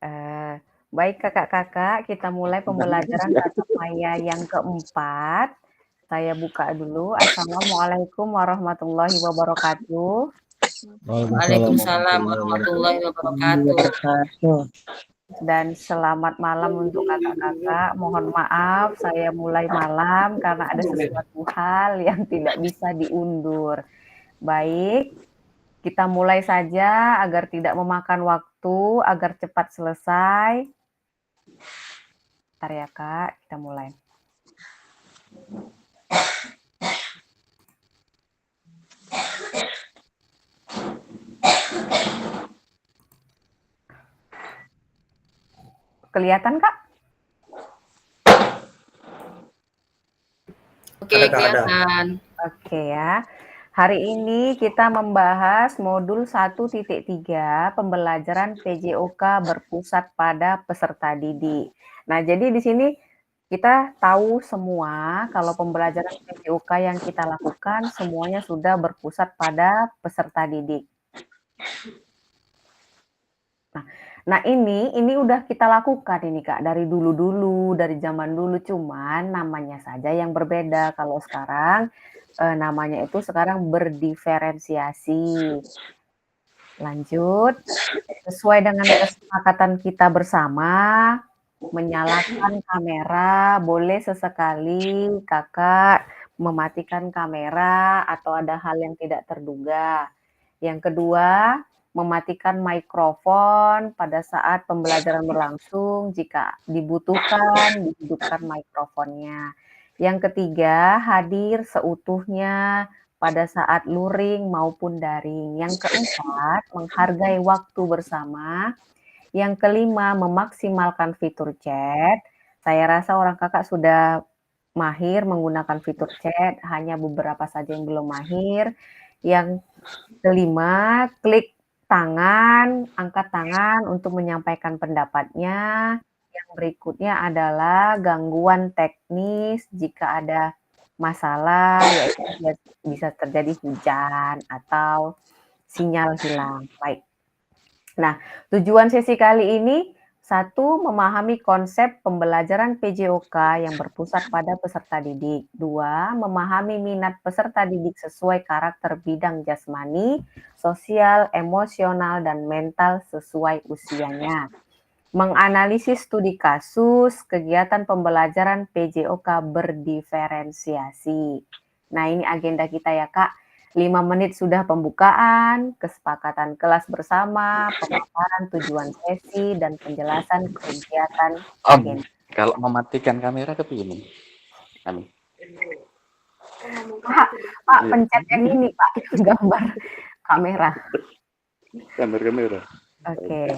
Eh, baik kakak-kakak, kita mulai pembelajaran tata maya yang keempat. Saya buka dulu. Assalamualaikum warahmatullahi wabarakatuh. Waalaikumsalam warahmatullahi wabarakatuh. Dan selamat malam untuk kakak-kakak. Mohon maaf, saya mulai malam karena ada sesuatu hal yang tidak bisa diundur. Baik, kita mulai saja agar tidak memakan waktu, agar cepat selesai. Bentar ya kak, kita mulai. Kelihatan kak? Oke, kelihatan. Oke ya. Hari ini kita membahas modul 1.3 pembelajaran PJOK berpusat pada peserta didik. Nah, jadi di sini kita tahu semua kalau pembelajaran PJOK yang kita lakukan semuanya sudah berpusat pada peserta didik. Nah ini udah kita lakukan ini Kak, dari dulu-dulu, dari zaman dulu, cuman namanya saja yang berbeda. Kalau sekarang, namanya itu sekarang berdiferensiasi. Lanjut, sesuai dengan kesepakatan kita bersama, menyalakan kamera, boleh sesekali Kakak mematikan kamera atau ada hal yang tidak terduga. Yang kedua, mematikan mikrofon pada saat pembelajaran berlangsung, jika dibutuhkan, dihidupkan mikrofonnya. Yang ketiga, hadir seutuhnya pada saat luring maupun daring. Yang keempat, menghargai waktu bersama. Yang kelima, memaksimalkan fitur chat. Saya rasa orang kakak sudah mahir menggunakan fitur chat, hanya beberapa saja yang belum mahir. Yang kelima, klik tangan, angkat tangan untuk menyampaikan pendapatnya. Yang berikutnya adalah gangguan teknis jika ada masalah, yaitu bisa terjadi hujan atau sinyal hilang. Baik. Nah, tujuan sesi kali ini, satu, memahami konsep pembelajaran PJOK yang berpusat pada peserta didik. Dua, memahami minat peserta didik sesuai karakter bidang jasmani, sosial, emosional, dan mental sesuai usianya. Menganalisis studi kasus, kegiatan pembelajaran PJOK berdiferensiasi. Nah, ini agenda kita ya, Kak. 5 menit sudah pembukaan, kesepakatan kelas bersama, pemaparan tujuan sesi, dan penjelasan kegiatan agenda. Kalau mematikan kamera ke begini. Amin. Pak, pencet yang ini, Pak, gambar kamera. Gambar kamera. Oke.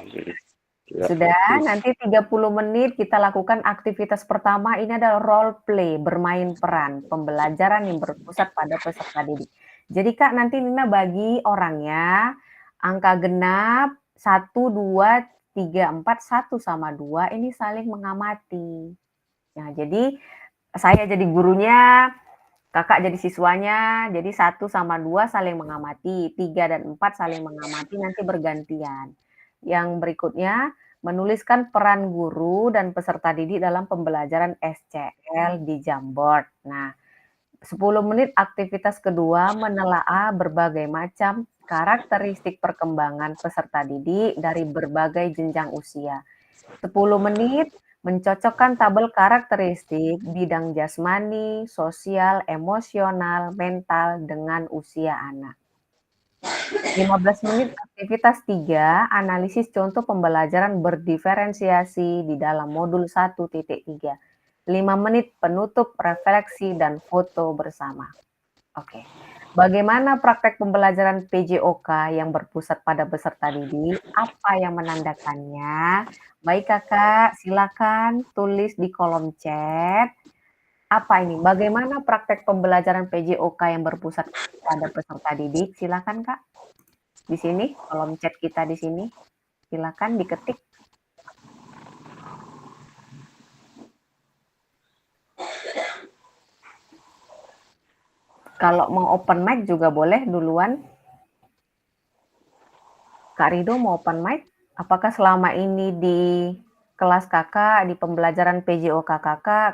Ya, Sudah, nanti 30 menit kita lakukan aktivitas pertama, ini adalah role play, bermain peran, pembelajaran yang berpusat pada peserta didik. Jadi Kak, nanti Nina bagi orangnya, angka genap, 1, 2, 3, 4, 1 sama 2, ini saling mengamati. Nah, jadi saya jadi gurunya, Kakak jadi siswanya, jadi 1 sama 2 saling mengamati, 3 dan 4 saling mengamati, nanti bergantian. Yang berikutnya, menuliskan peran guru dan peserta didik dalam pembelajaran SCL di Jamboard. Nah, 10 menit aktivitas kedua menelaah berbagai macam karakteristik perkembangan peserta didik dari berbagai jenjang usia. 10 menit mencocokkan tabel karakteristik bidang jasmani, sosial, emosional, mental dengan usia anak. 15 menit aktivitas 3, analisis contoh pembelajaran berdiferensiasi di dalam modul 1.3. 5 menit penutup, refleksi, dan foto bersama. Oke. Bagaimana praktek pembelajaran PJOK yang berpusat pada peserta didik? Apa yang menandakannya? Baik kakak, silakan tulis di kolom chat. Apa ini? Bagaimana praktek pembelajaran PJOK yang berpusat pada peserta didik? Silakan kak. Di sini, kolom chat kita di sini. Silakan diketik. Kalau mau open mic juga boleh duluan. Kak Rido mau open mic? Apakah selama ini di kelas Kakak, di pembelajaran PJOK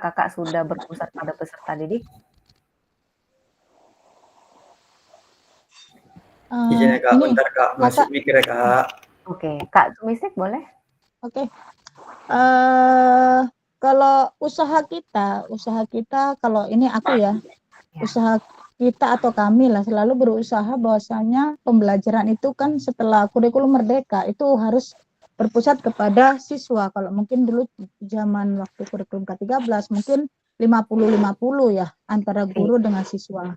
Kakak sudah berpusat pada peserta didik? Izin ya Kak, Ini bentar Kak, masih Kakak. mikir ya Kak. Oke, Kak Tumisrik boleh? Oke. Kalau usaha kita kalau ini aku ya, usaha kita atau kami lah selalu berusaha bahwasanya pembelajaran itu kan setelah kurikulum merdeka itu harus berpusat kepada siswa. Kalau mungkin dulu zaman waktu kurikulum K13 mungkin 50-50 ya antara guru dengan siswa.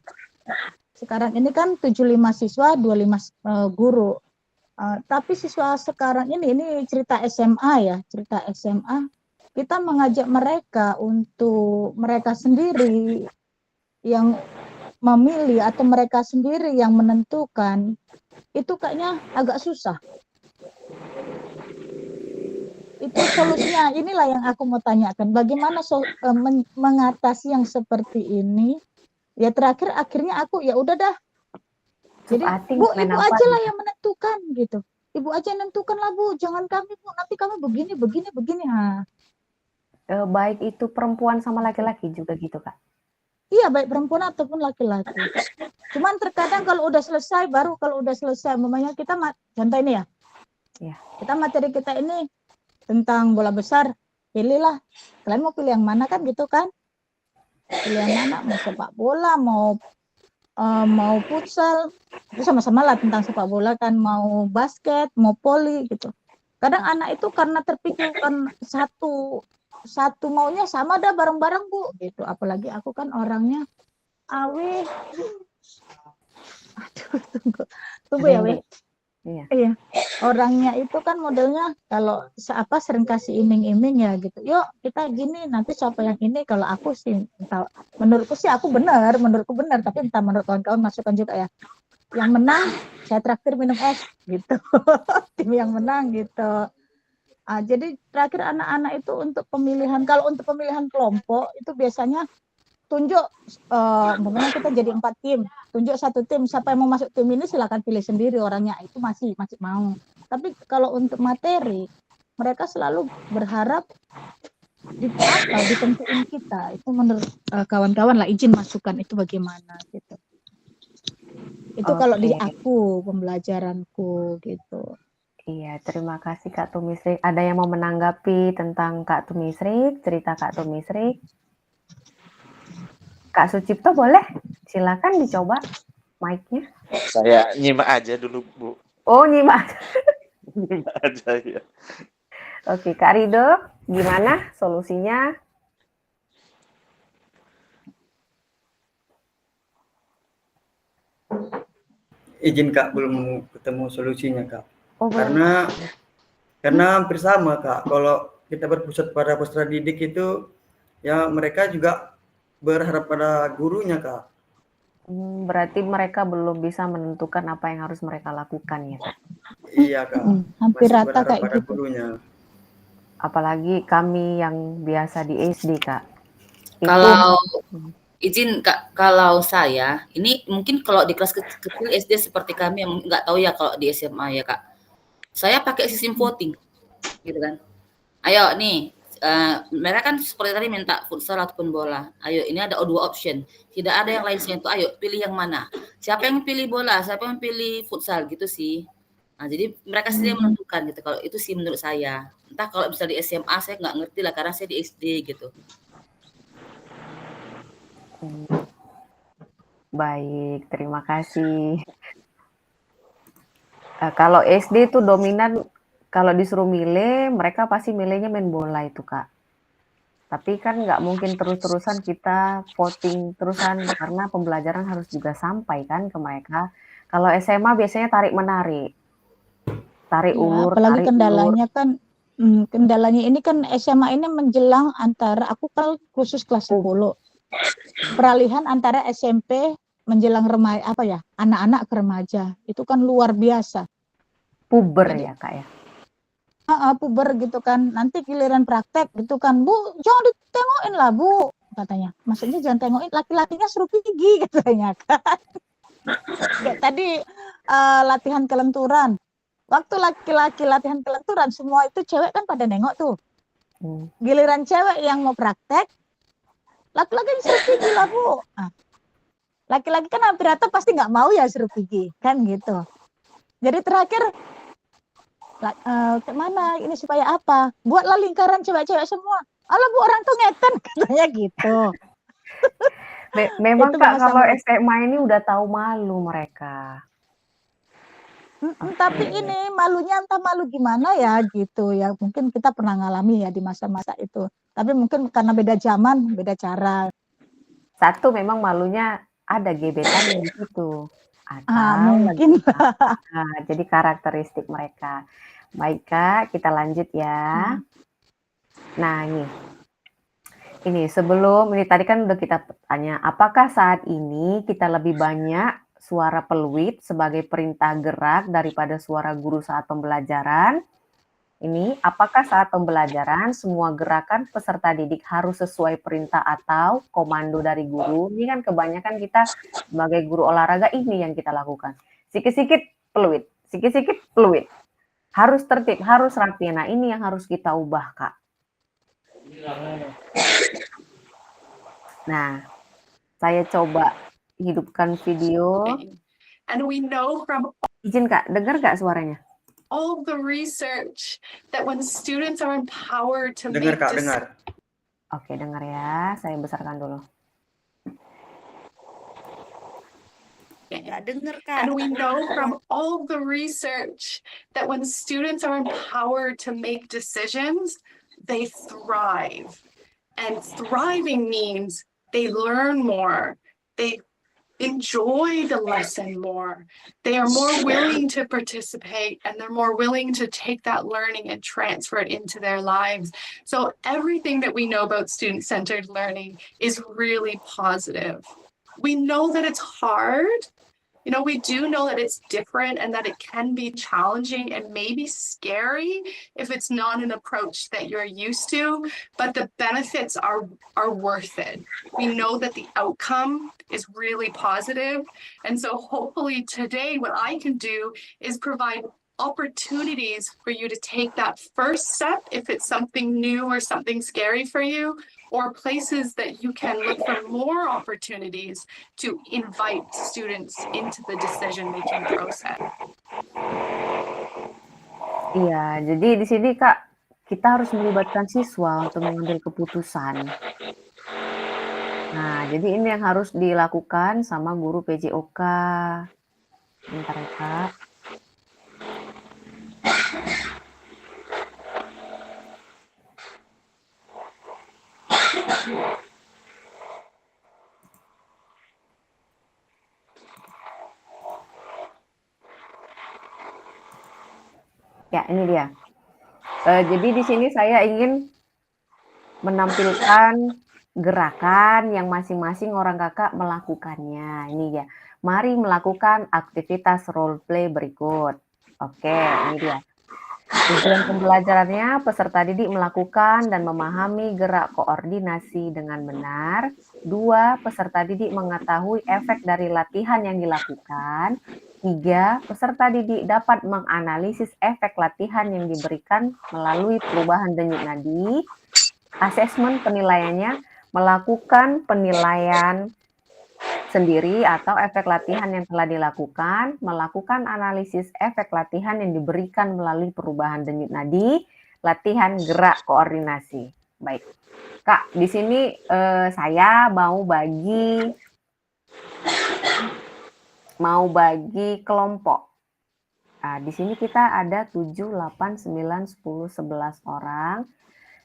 Sekarang ini kan 75 siswa, 25 guru. Tapi siswa sekarang ini cerita SMA ya, cerita SMA, kita mengajak mereka untuk mereka sendiri yang memilih atau mereka sendiri yang menentukan, itu kayaknya agak susah. Itu solusinya, inilah yang aku mau tanyakan, bagaimana mengatasi yang seperti ini? Ya terakhir akhirnya aku ya udah dah. Jadi Bu, ibu aja lah yang menentukan gitu. Ibu aja yang menentukan lah Bu, jangan kami Bu, nanti kami begini. Baik itu perempuan sama laki-laki juga gitu Kak? Iya, baik perempuan ataupun laki-laki. Cuman terkadang kalau udah selesai, umpamanya kita contoh ini ya. Iya. Kita materi kita ini tentang bola besar, pilihlah. Kalian mau pilih yang mana kan gitu kan? Pilih yang mana, mau sepak bola, mau futsal, itu sama-sama lah tentang sepak bola kan, mau basket, mau voli gitu. Kadang anak itu karena terpikirkan satu maunya sama dah bareng-bareng Bu gitu. Apalagi aku kan orangnya awe. Aduh, tunggu ya We. Iya. Orangnya itu kan modelnya kalau sering kasih iming-iming ya gitu. Yuk kita gini, nanti siapa yang ini. Kalau aku sih menurutku sih menurutku benar, tapi entah menurut kawan-kawan masukan juga ya. Yang menang saya traktir minum es gitu. Tim yang menang gitu. Jadi terakhir anak-anak itu untuk pemilihan, kalau untuk pemilihan kelompok itu biasanya tunjuk, umpamanya kita jadi 4 tim, tunjuk satu tim, siapa yang mau masuk tim ini silakan pilih sendiri orangnya, itu masih mau. Tapi kalau untuk materi, mereka selalu berharap ditentuin kita. Itu menurut kawan-kawan lah, izin masukan itu bagaimana gitu. Itu kalau di aku, pembelajaranku gitu. Iya, terima kasih Kak Tumisrik. Ada yang mau menanggapi tentang Kak Tumisrik, cerita Kak Tumisrik? Kak Sucipto boleh? Silakan dicoba mic-nya. Saya nyimak aja dulu, Bu. Oh, nyimak. Nyimak aja ya. Oke, Kak Rido, gimana solusinya? Izin Kak, belum ketemu solusinya Kak. Oh, karena hampir sama Kak. Kalau kita berpusat pada peserta didik itu, ya mereka juga berharap pada gurunya Kak. Berarti mereka belum bisa menentukan apa yang harus mereka lakukan ya Kak? Iya Kak. Hampir rata kayak pada gitu. Gurunya. Apalagi kami yang biasa di SD Kak. Kalau izin Kak, kalau saya ini mungkin kalau di kelas kecil SD seperti kami yang nggak tahu ya kalau di SMA ya Kak. Saya pakai sistem voting, gitu kan. Ayo nih, mereka kan seperti tadi minta futsal ataupun bola. Ayo, ini ada 2 option. Tidak ada yang lain selain itu. Ayo, pilih yang mana. Siapa yang pilih bola, siapa yang pilih futsal gitu sih. Nah, jadi mereka sendiri menentukan gitu. Kalau itu sih menurut saya. Entah kalau misalnya di SMA saya nggak ngerti lah karena saya di SD gitu. Baik, terima kasih. Kalau SD itu dominan, kalau disuruh milih, mereka pasti milihnya main bola itu Kak. Tapi kan nggak mungkin terus-terusan kita voting terusan, karena pembelajaran harus juga sampai kan ke mereka. Kalau SMA biasanya tarik-menarik. Tarik ulur, apalagi tarik kendalanya ulur. kan, kendalanya ini kan SMA ini menjelang antara, aku kan khusus kelas 10. Peralihan antara SMP menjelang remaja, anak-anak ke remaja. Itu kan luar biasa. Puber ya Kak ya? Puber gitu kan, nanti giliran praktek gitu kan, Bu jangan ditengokin lah Bu katanya, maksudnya jangan tengokin, laki-lakinya suruh pergi katanya kan. Kayak tadi latihan kelenturan, Waktu laki-laki latihan kelenturan, semua itu cewek kan pada nengok tuh. Hmm. Giliran cewek yang mau praktek, laki-laki suruh pergi lah Bu. Nah, laki-laki kan hampir rata pasti nggak mau ya suruh pergi, kan gitu. Jadi terakhir, kemana ini supaya apa? Buatlah lingkaran cewek-cewek semua. Alah Bu, orang tuh ngeten, katanya gitu. Memang Itu Kak, bahasa kalau mereka. SMA ini udah tahu malu mereka. Tapi Oke. ini malunya entah malu gimana ya gitu ya. Mungkin kita pernah ngalami ya di masa-masa itu. Tapi mungkin karena beda zaman, beda cara. Satu memang malunya ada gebetannya di situ. Atau lagi Mungkin. jadi karakteristik mereka. Baik Kak, kita lanjut ya. Nah ini sebelum ini tadi kan udah kita tanya, apakah saat ini kita lebih banyak suara peluit sebagai perintah gerak daripada suara guru saat pembelajaran? Ini, apakah saat pembelajaran semua gerakan peserta didik harus sesuai perintah atau komando dari guru? Ini kan kebanyakan kita sebagai guru olahraga ini yang kita lakukan. Sikit-sikit peluit, sikit-sikit peluit. Harus tertib, harus rapi. Nah, ini yang harus kita ubah, Kak. Nah, saya coba hidupkan video. And we know from Izin Kak, dengar nggak suaranya? all the research that when students are empowered to Dengar make Kak, dengar. Oke, dengar ya. Saya besarkan dulu. Nggak denger, Kak. And we know from all the research that when students are empowered to make decisions, they thrive. And thriving means they learn more, they enjoy the lesson more, they are more willing to participate, and they're more willing to take that learning and transfer it into their lives. So everything that we know about student-centered learning is really positive. We know that it's hard. You know, we do know that it's different and that it can be challenging and maybe scary if it's not an approach that you're used to, but the benefits are worth it. We know that the outcome is really positive. And so hopefully today what I can do is provide opportunities for you to take that first step if it's something new or something scary for you, or places that you can look for more opportunities to invite students into the decision-making process. Iya, jadi di sini Kak, kita harus melibatkan siswa untuk mengambil keputusan. Nah, jadi ini yang harus dilakukan sama guru PJOK. Bentar ya Kak. Ya, ini dia. Jadi di sini saya ingin menampilkan gerakan yang masing-masing orang kakak melakukannya. Ini ya. Mari melakukan aktivitas role play berikut. Oke, ini dia. Tujuan pembelajarannya, peserta didik melakukan dan memahami gerak koordinasi dengan benar. 2. Peserta didik mengetahui efek dari latihan yang dilakukan. 3. Peserta didik dapat menganalisis efek latihan yang diberikan melalui perubahan denyut nadi. Asesmen penilaiannya, melakukan penilaian sendiri atau efek latihan yang telah dilakukan, melakukan analisis efek latihan yang diberikan melalui perubahan denyut nadi, latihan gerak koordinasi. Baik, Kak, di sini saya mau bagi kelompok. Nah, di sini kita ada 7, 8, 9, 10, 11 orang.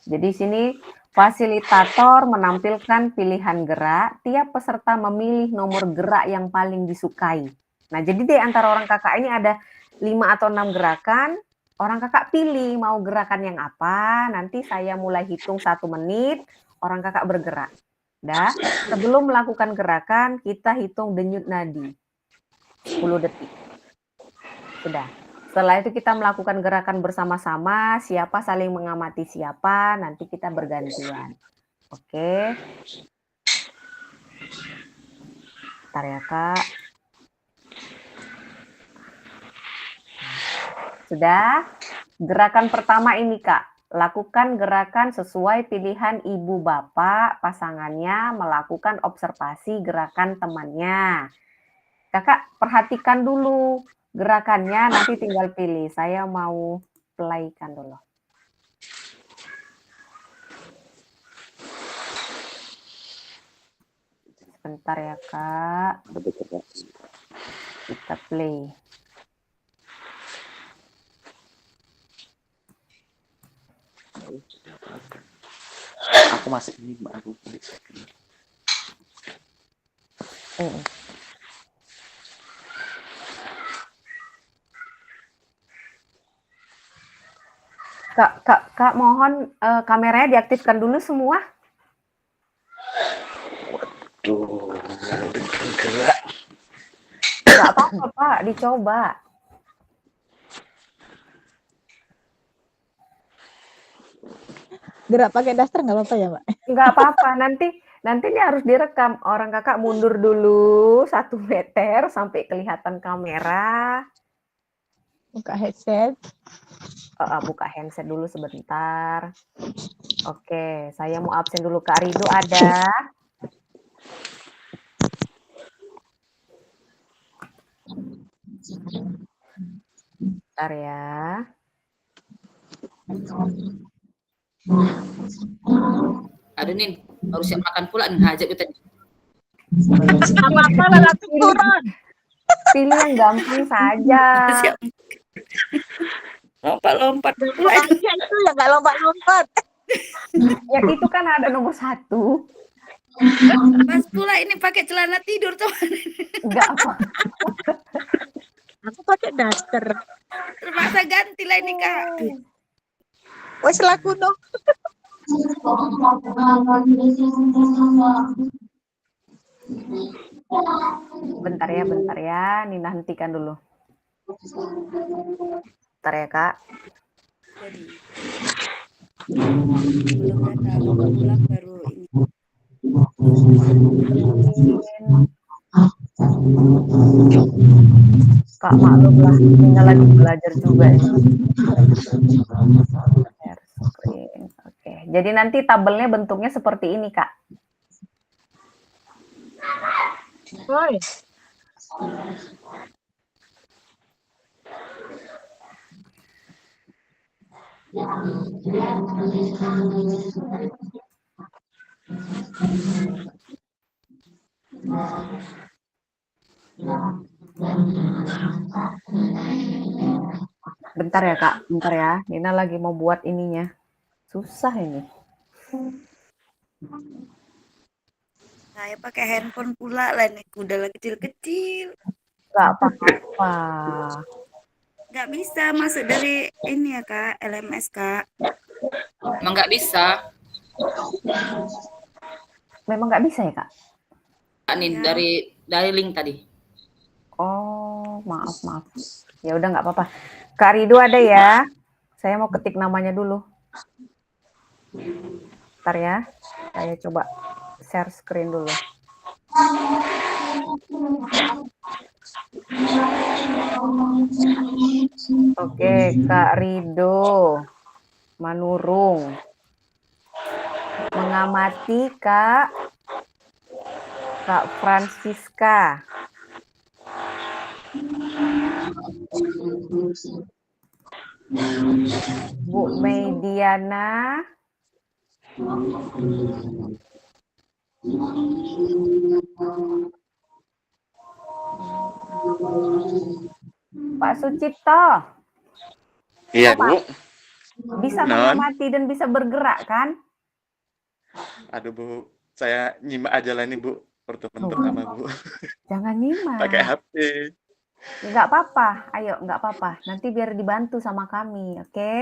Jadi sini fasilitator menampilkan pilihan gerak, tiap peserta memilih nomor gerak yang paling disukai. Nah, jadi di antara orang kakak ini ada 5 atau 6 gerakan, orang kakak pilih mau gerakan yang apa, nanti saya mulai hitung 1 menit, orang kakak bergerak. Dah, sebelum melakukan gerakan, kita hitung denyut nadi, 10 detik. Sudah. Setelah itu kita melakukan gerakan bersama-sama, siapa saling mengamati siapa, nanti kita bergantian. Oke. Bentar ya, Kak. Sudah? Gerakan pertama ini, Kak. Lakukan gerakan sesuai pilihan ibu bapak, pasangannya melakukan observasi gerakan temannya. Kakak perhatikan dulu gerakannya, nanti tinggal pilih. Saya mau playkan dulu. Sebentar ya, Kak. Kita play. Aku masih ini, Mbak. Aku Kak, mohon kameranya diaktifkan dulu semua. Waduh, gerak. Nggak apa-apa, Pak, dicoba. Gerak pakai daster nggak apa-apa ya, Mbak? Nggak apa-apa, nanti ini harus direkam. Orang kakak mundur dulu 1 meter sampai kelihatan kamera. Buka headset. Buka handset dulu sebentar. Oke, saya mau absen dulu. Kak Rido ada? Bentar ya. Aduh Nin, harus siap makan pula nih hajat kita. Apa-apa lah, nanti turun. Pilih yang gampang saja. Siap. Lompat-lompat pula. Bahagia itu ya nggak lompat-lompat. Ya itu kan ada nomor 1. Pas pula ini pakai celana tidur tuh. Nggak apa. Aku pakai daster. Terpaksa ganti lah ini Kak. Wes laku no. Bentar ya. Nina hentikan dulu. Bentar ya, Kak. Belum datang, pulang baru ini. Kak, maklumlah, Nina lagi belajar juga ya. Share screen. Oke, jadi nanti tabelnya bentuknya seperti ini, Kak. Woi. Bentar ya, Kak. Bentar ya. Nina lagi mau buat ininya. Susah ini. Saya pakai handphone pula lah nih, udah kecil-kecil. Nggak apa-apa. Nggak bisa masuk dari ini ya Kak, LMS Kak. Emang nggak bisa. Memang nggak bisa ya, Kak? Kak Nin, dari link tadi. Oh, maaf. Ya udah nggak apa-apa. Kak Rido ada ya? Saya mau ketik namanya dulu. Bentar ya. Saya coba share screen dulu. Oke, Kak Rido Manurung. Mengamati Kak Francisca. Bu Mediana. Pak Sucipto. Iya, Bu. Bisa mengamati dan bisa bergerak kan? Aduh, Bu. Saya nyimak aja lah nih, Bu. Pertemuan pertama, Bu. Jangan nyimak. Pakai HP. Nggak apa-apa. Ayo, nggak apa-apa. Nanti biar dibantu sama kami, oke?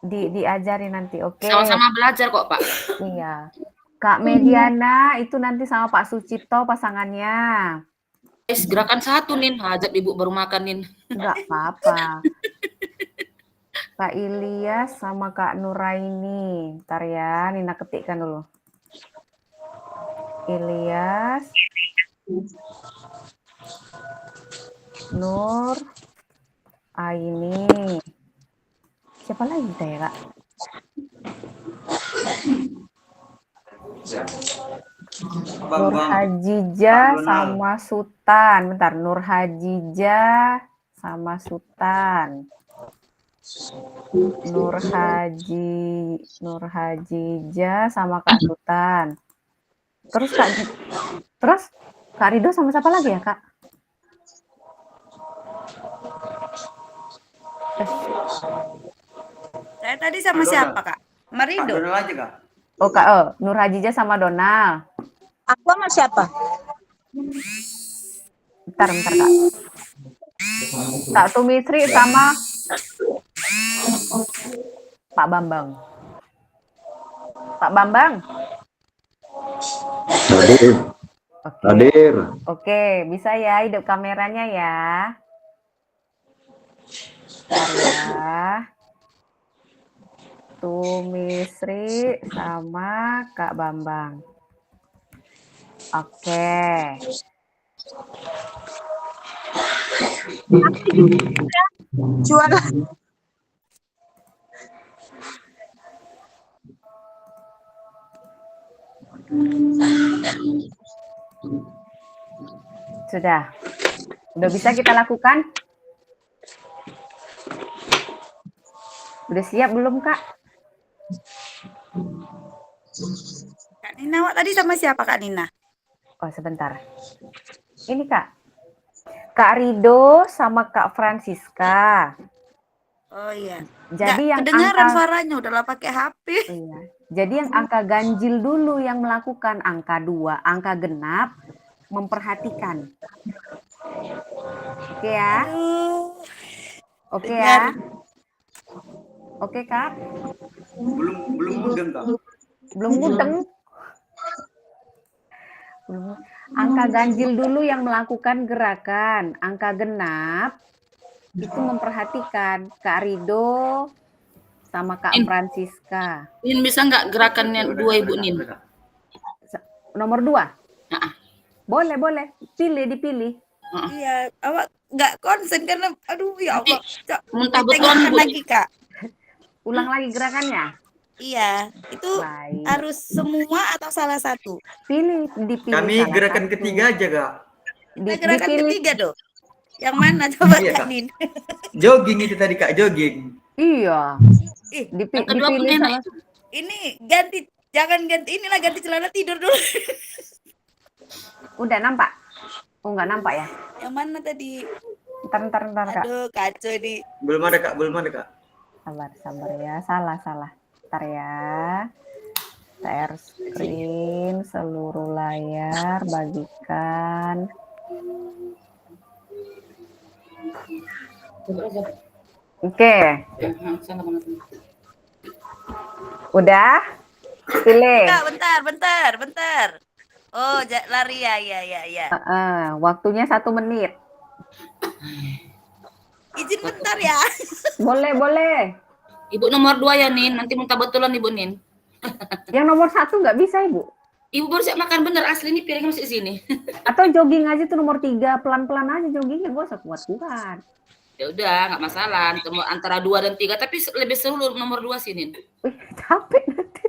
Diajari nanti, oke? Sama-sama belajar kok, Pak. Iya. Kak Mediana itu nanti sama Pak Sucipto pasangannya. Guys, gerakan 1 Nin, hajat Ibu baru makan Nin. Nggak apa-apa. Kak Ilyas sama Kak Nuraini. Ntar ya, Nina ketikkan dulu. Ilyas Nur Aini. Siapa lagi kita ya, Kak? Nur Hajijah sama Sultan. Bentar, Nur Hajijah sama Sultan. Nur Hajijah sama Kak Sultan. Terus Kak Rido sama siapa lagi ya, Kak? Saya tadi sama siapa, Kak? Marido. Donald aja, Kak. Oh, Kak, Nur Hajijah sama Donald. Aku sama siapa? Bentar, Kak. Kak Tumisri sama Pak Bambang. Pak Bambang. Hadir. Oke. Hadir. Oke, bisa ya hidup kameranya ya. Bentar ya. Tumisri sama Kak Bambang. Oke. Juara. Sudah. Udah bisa kita lakukan? Udah siap belum, Kak? Kak Nina, awak tadi sama siapa, Kak Nina? Oh, sebentar. Ini, Kak. Kak Rido sama Kak Francisca. Oh iya. Jadi yang kedengaran angka suaranya, udahlah pakai HP. iya. Jadi yang angka ganjil dulu yang melakukan, angka 2, angka genap memperhatikan. Oke ya? Aduh. Oke Dengar. ya? Oke, Kak? Belum mudeng, Kak. Belum mudeng? Belum. Angka ganjil dulu yang melakukan gerakan. Angka genap itu memperhatikan Kak Rido sama Kak Francisca. Nin bisa nggak gerakannya 2 Ibu Nin? Nomor 2? Nah, Boleh. Dipilih. Iya, awak nggak konsen karena aduh ya Allah. Cak, muntah tengokkan betulan, Bu. lagi, Kak. Ulang lagi gerakannya. Iya, itu Baik. harus semua atau salah satu? Dipilih Kami salah gerakan satu. ketiga aja, Kak. Kita gerakan Dipilih. ketiga dong. Yang mana coba, Iya, Kak Kak. Nin? Jogging itu tadi, Kak, jogging. Iya. Ih, yang kedua pun Dipilih enak salah itu. ini jangan ganti inilah, ganti celana tidur dulu. Udah nampak? Oh, nggak nampak ya? Yang mana tadi? Ntar, Kak. Aduh, kacau ini. Belum ada, Kak. Sabar ya. Salah. Ntar ya. Share screen seluruh layar, bagikan. Oke. Udah? Pilih. Kak, bentar. Oh, lari ya. Waktunya 1 menit. Izin bentar ya. Boleh. Ibu nomor 2 ya, Nin. Nanti muntah betulan Ibu Nin. Yang nomor 1 nggak bisa, Ibu. Ibu baru siap makan bener, asli ini piringnya masih di sini. Atau jogging aja tuh nomor 3, pelan-pelan aja joggingnya, gak usah kuat-kuat. Ya udah, nggak masalah. Antara 2 dan 3, tapi lebih seru nomor 2 sih, Nin. Wih, capek nanti.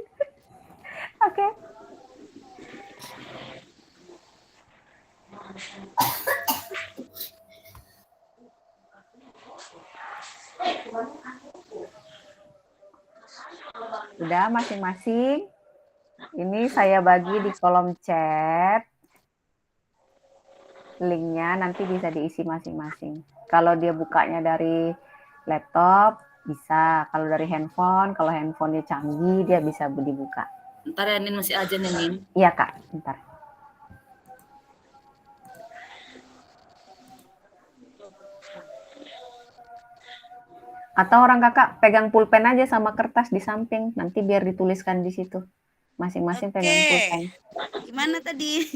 Oke. Udah masing-masing. Ini saya bagi di kolom chat. Linknya nanti bisa diisi masing-masing. Kalau dia bukanya dari laptop, bisa. Kalau dari handphone, kalau handphonenya canggih, dia bisa dibuka. Ntar ya, Nin, masih aja nih, Nin. Iya, Kak. Bentar. Atau orang kakak pegang pulpen aja sama kertas di samping. Nanti biar dituliskan di situ. Masing-masing pegang pulpen. Gimana tadi?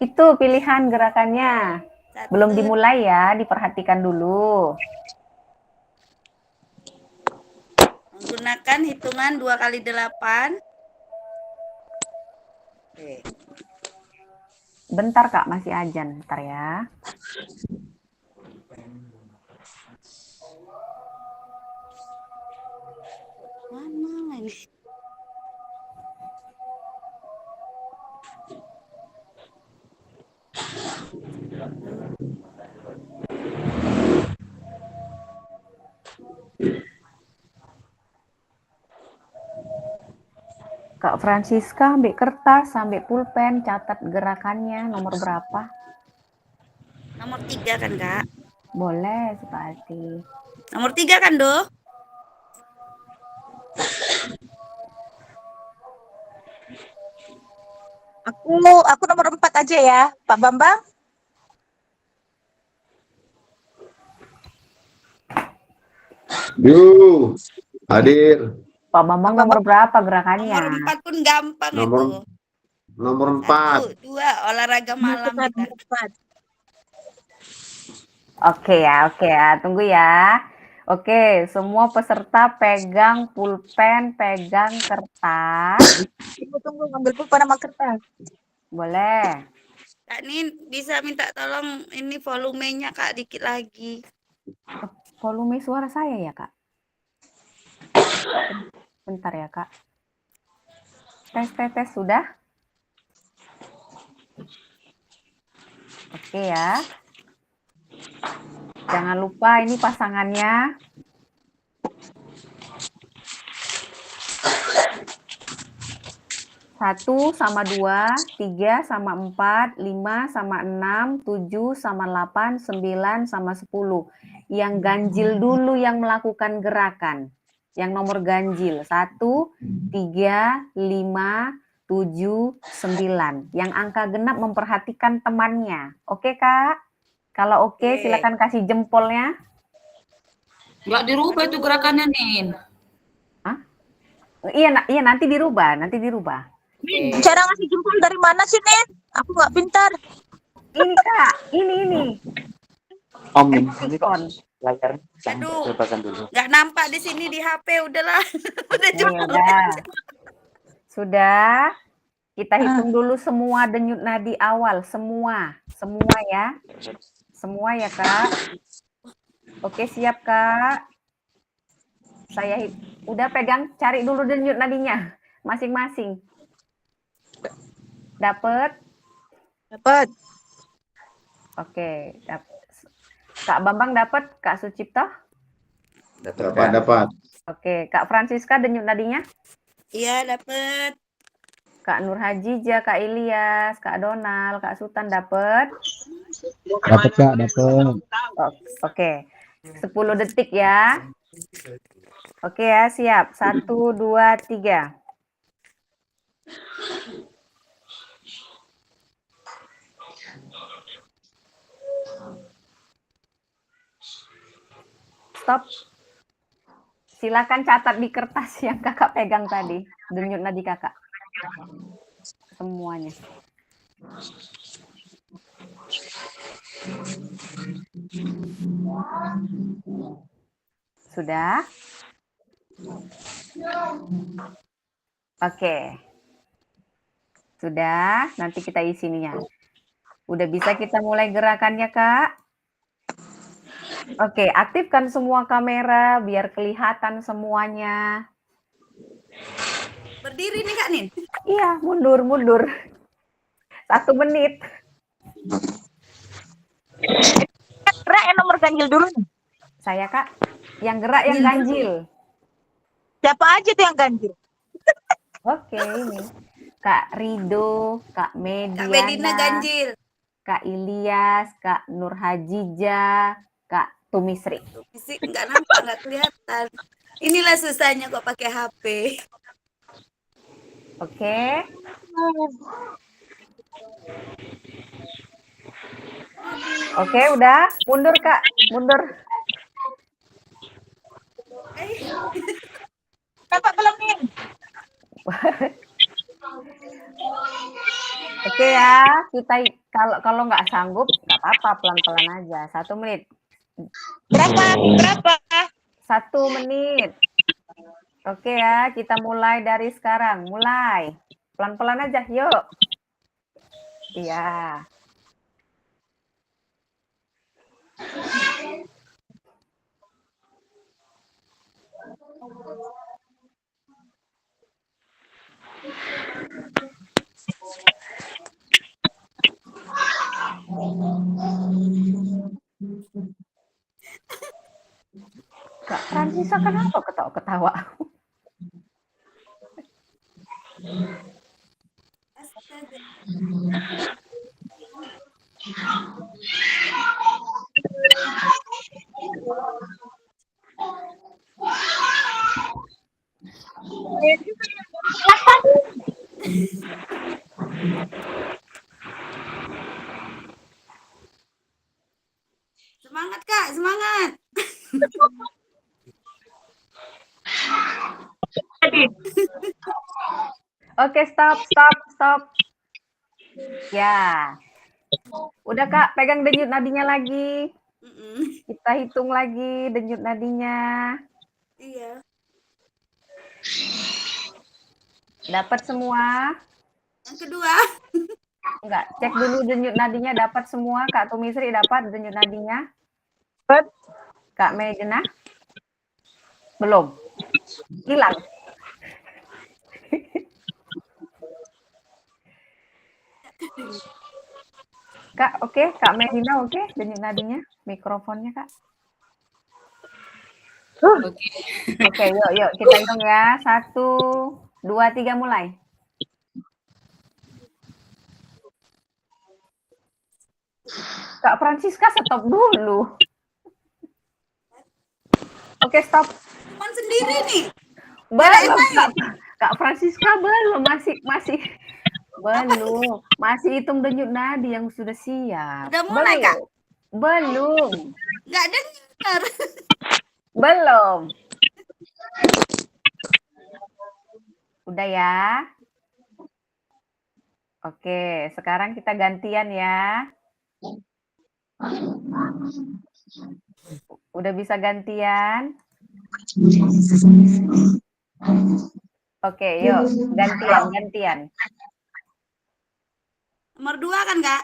Itu pilihan gerakannya. Belum dimulai ya, diperhatikan dulu. Menggunakan hitungan 2 kali 8. Oke. Bentar Kak, masih ajan. Bentar ya. Kak Francisca ambil kertas, ambil pulpen, catat gerakannya nomor berapa? Nomor 3 kan, Kak? Boleh, Supati. Nomor 3 kan, Do? Aku nomor 4 aja ya, Pak Bambang. Yuh, hadir. Pak Bambang nomor berapa gerakannya? Nomor 4 pun gampang Nomor itu. nomor 1, 4. 2, olahraga malam kita. Oke ya, tunggu ya. Oke, semua peserta pegang pulpen, pegang kertas. Tunggu ngambil pulpen sama kertas. Boleh. Kak Nin bisa minta tolong ini volumenya Kak dikit lagi. Volume suara saya ya, Kak? Bentar ya, Kak. Tes, sudah? Oke ya. Jangan lupa ini pasangannya. Satu sama 2, 3 sama 4, 5 sama 6, 7 sama 8, 9 sama 10. Yang ganjil dulu yang melakukan gerakan. Yang nomor ganjil. 1, 3, 5, 7, 9. Yang angka genap memperhatikan temannya. Oke, Kak? Kalau oke, silakan kasih jempolnya. Nggak dirubah itu gerakannya, Nin. Hah? Iya, nanti dirubah. Cara ngasih jempol dari mana sih, Nen? Aku nggak pintar. Ini, Kak. Ini. Om, ini kok On. layarnya Aduh. saya pasang dulu. Nggak nampak di sini di HP udahlah. Udah Ya jempol. udah. Sudah. Kita hitung dulu semua denyut nadi awal. Semua ya. Semua ya, Kak. Oke, siap, Kak. Saya udah pegang, cari dulu denyut nadinya masing-masing. Dapat? Oke, Kak Bambang dapat, Kak Sucipto? Dapat. Oke, Kak Francisca denyut nadinya? Iya, dapet. Kak Nur Hajijah, Kak Ilyas, Kak Donald, Kak Sultan dapat? Dapat, Kak, dapat. Oke. 10 detik ya. Oke ya, siap. 1, 2, 3. Stop. Silakan catat di kertas yang kakak pegang tadi. Denyut nadi kakak. Semuanya. Sudah? Oke. Sudah, nanti kita isinya. Udah bisa kita mulai gerakannya, Kak? Oke, aktifkan semua kamera biar kelihatan semuanya. Berdiri nih Kak Nin. Iya, mundur. 1 menit. Gerak yang nomor ganjil dulu nih. Saya, Kak. Yang gerak yang ganjil. Siapa aja tuh yang ganjil? Oke, ini. Kak Rido, Kak Kak Medina Mediana, ganjil. Kak Ilyas, Kak Nur Hajijah, Kak Tumisri. Fisik nggak nampak, nggak kelihatan. Inilah susahnya kok pakai HP. Oke. Oke, udah. Mundur, Kak. Mundur. Nampak belum nih? Oke ya, kita kalau nggak sanggup nggak apa-apa, pelan-pelan aja. 1 menit. Berapa? 1 menit. Oke ya, kita mulai dari sekarang. Mulai. Pelan-pelan aja, yuk. Iya. Kak Fransisa kenapa ketawa-ketawa? Semangat Kak, semangat. Oke, stop. Ya. Udah Kak, pegang denyut nadinya lagi. Kita hitung lagi denyut nadinya. Iya. Dapat semua? Yang kedua. Enggak, cek dulu denyut nadinya dapat semua. Kak Tumisri dapat denyut nadinya? Dapat. Kak Medina? Belum. Hilang. Kak, oke. Kak Medina oke denyut nadinya? Mikrofonnya, Kak. Oke, yuk. Kita hitung ya. 1, 2, 3, mulai. Kak Francisca, stop dulu. Oke, stop. Cuman sendiri nih. Belum, Kak Francisca belum. Masih. Belum. Masih hitung denyut nadi yang sudah siap. Udah mulai, Kak? Belum. Nggak dengar. Belum. Udah ya. Oke, sekarang kita gantian ya. Udah bisa gantian? Oke, yuk. Gantian. Nomor 2 kan, Kak?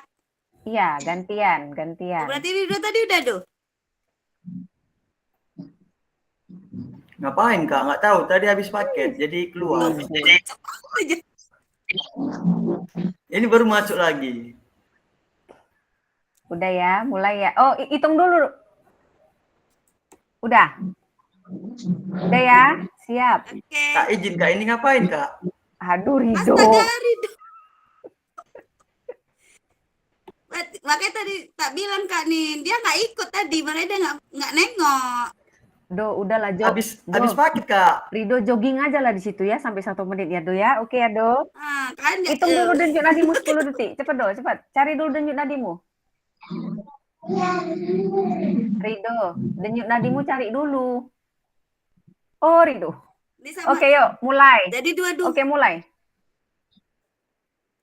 Iya, gantian. Berarti Rido tadi udah tuh? Ngapain Kak? Nggak tahu. Tadi habis paket, jadi keluar. Ini baru masuk lagi. Udah ya, mulai ya. Oh, hitung dulu. Udah ya, siap. Kak izin Kak, ini ngapain Kak? Aduh, Rido. Astaga, Rido. Makanya tadi tak bilang Kak nih, dia nggak ikut tadi, makanya dia nggak nengok. Do, udahlah Jo. Habis paket Kak. Rido jogging aja lah di situ ya sampai 1 menit ya Do ya. Oke ya Do. Kan hitung dulu denyut nadimu 10 detik. Cepet Do, cepat. Cari dulu denyut nadimu. Rido, denyut nadimu cari dulu. Oh, Rido. Oke, yuk, mulai. Jadi 22. Oke, mulai.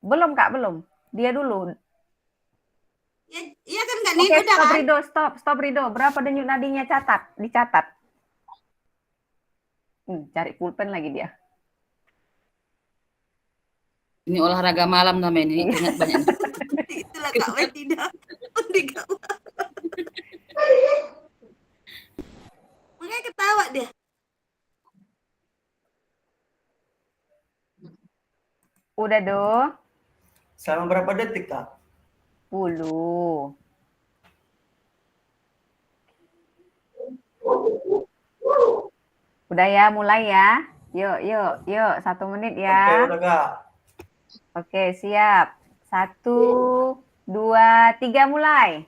Belum Kak, belum. Dia dulu. Iya kan Kak nih, Oke, udah stop kan? Rido, stop Rido. Berapa denyut nadinya dicatat. Cari pulpen lagi dia. Ini olahraga malam namanya ini, ingat banyak. Itulah Kak Medina. Makanya ketawa dia. Udah Do. Selama berapa detik Kak? 10. Udah ya, mulai ya. Yuk. 1 menit ya. Oke, udah Kak. Oke, siap. 1, 2, 3, mulai.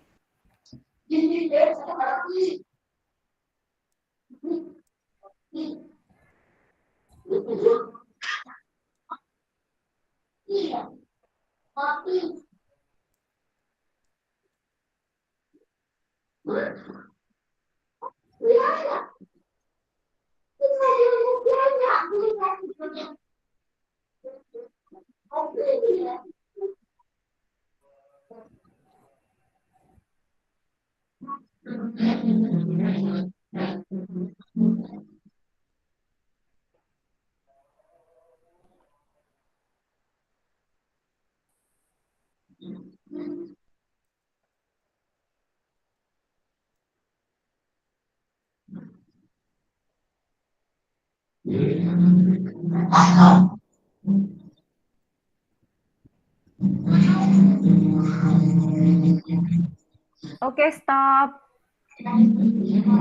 Oke, stop.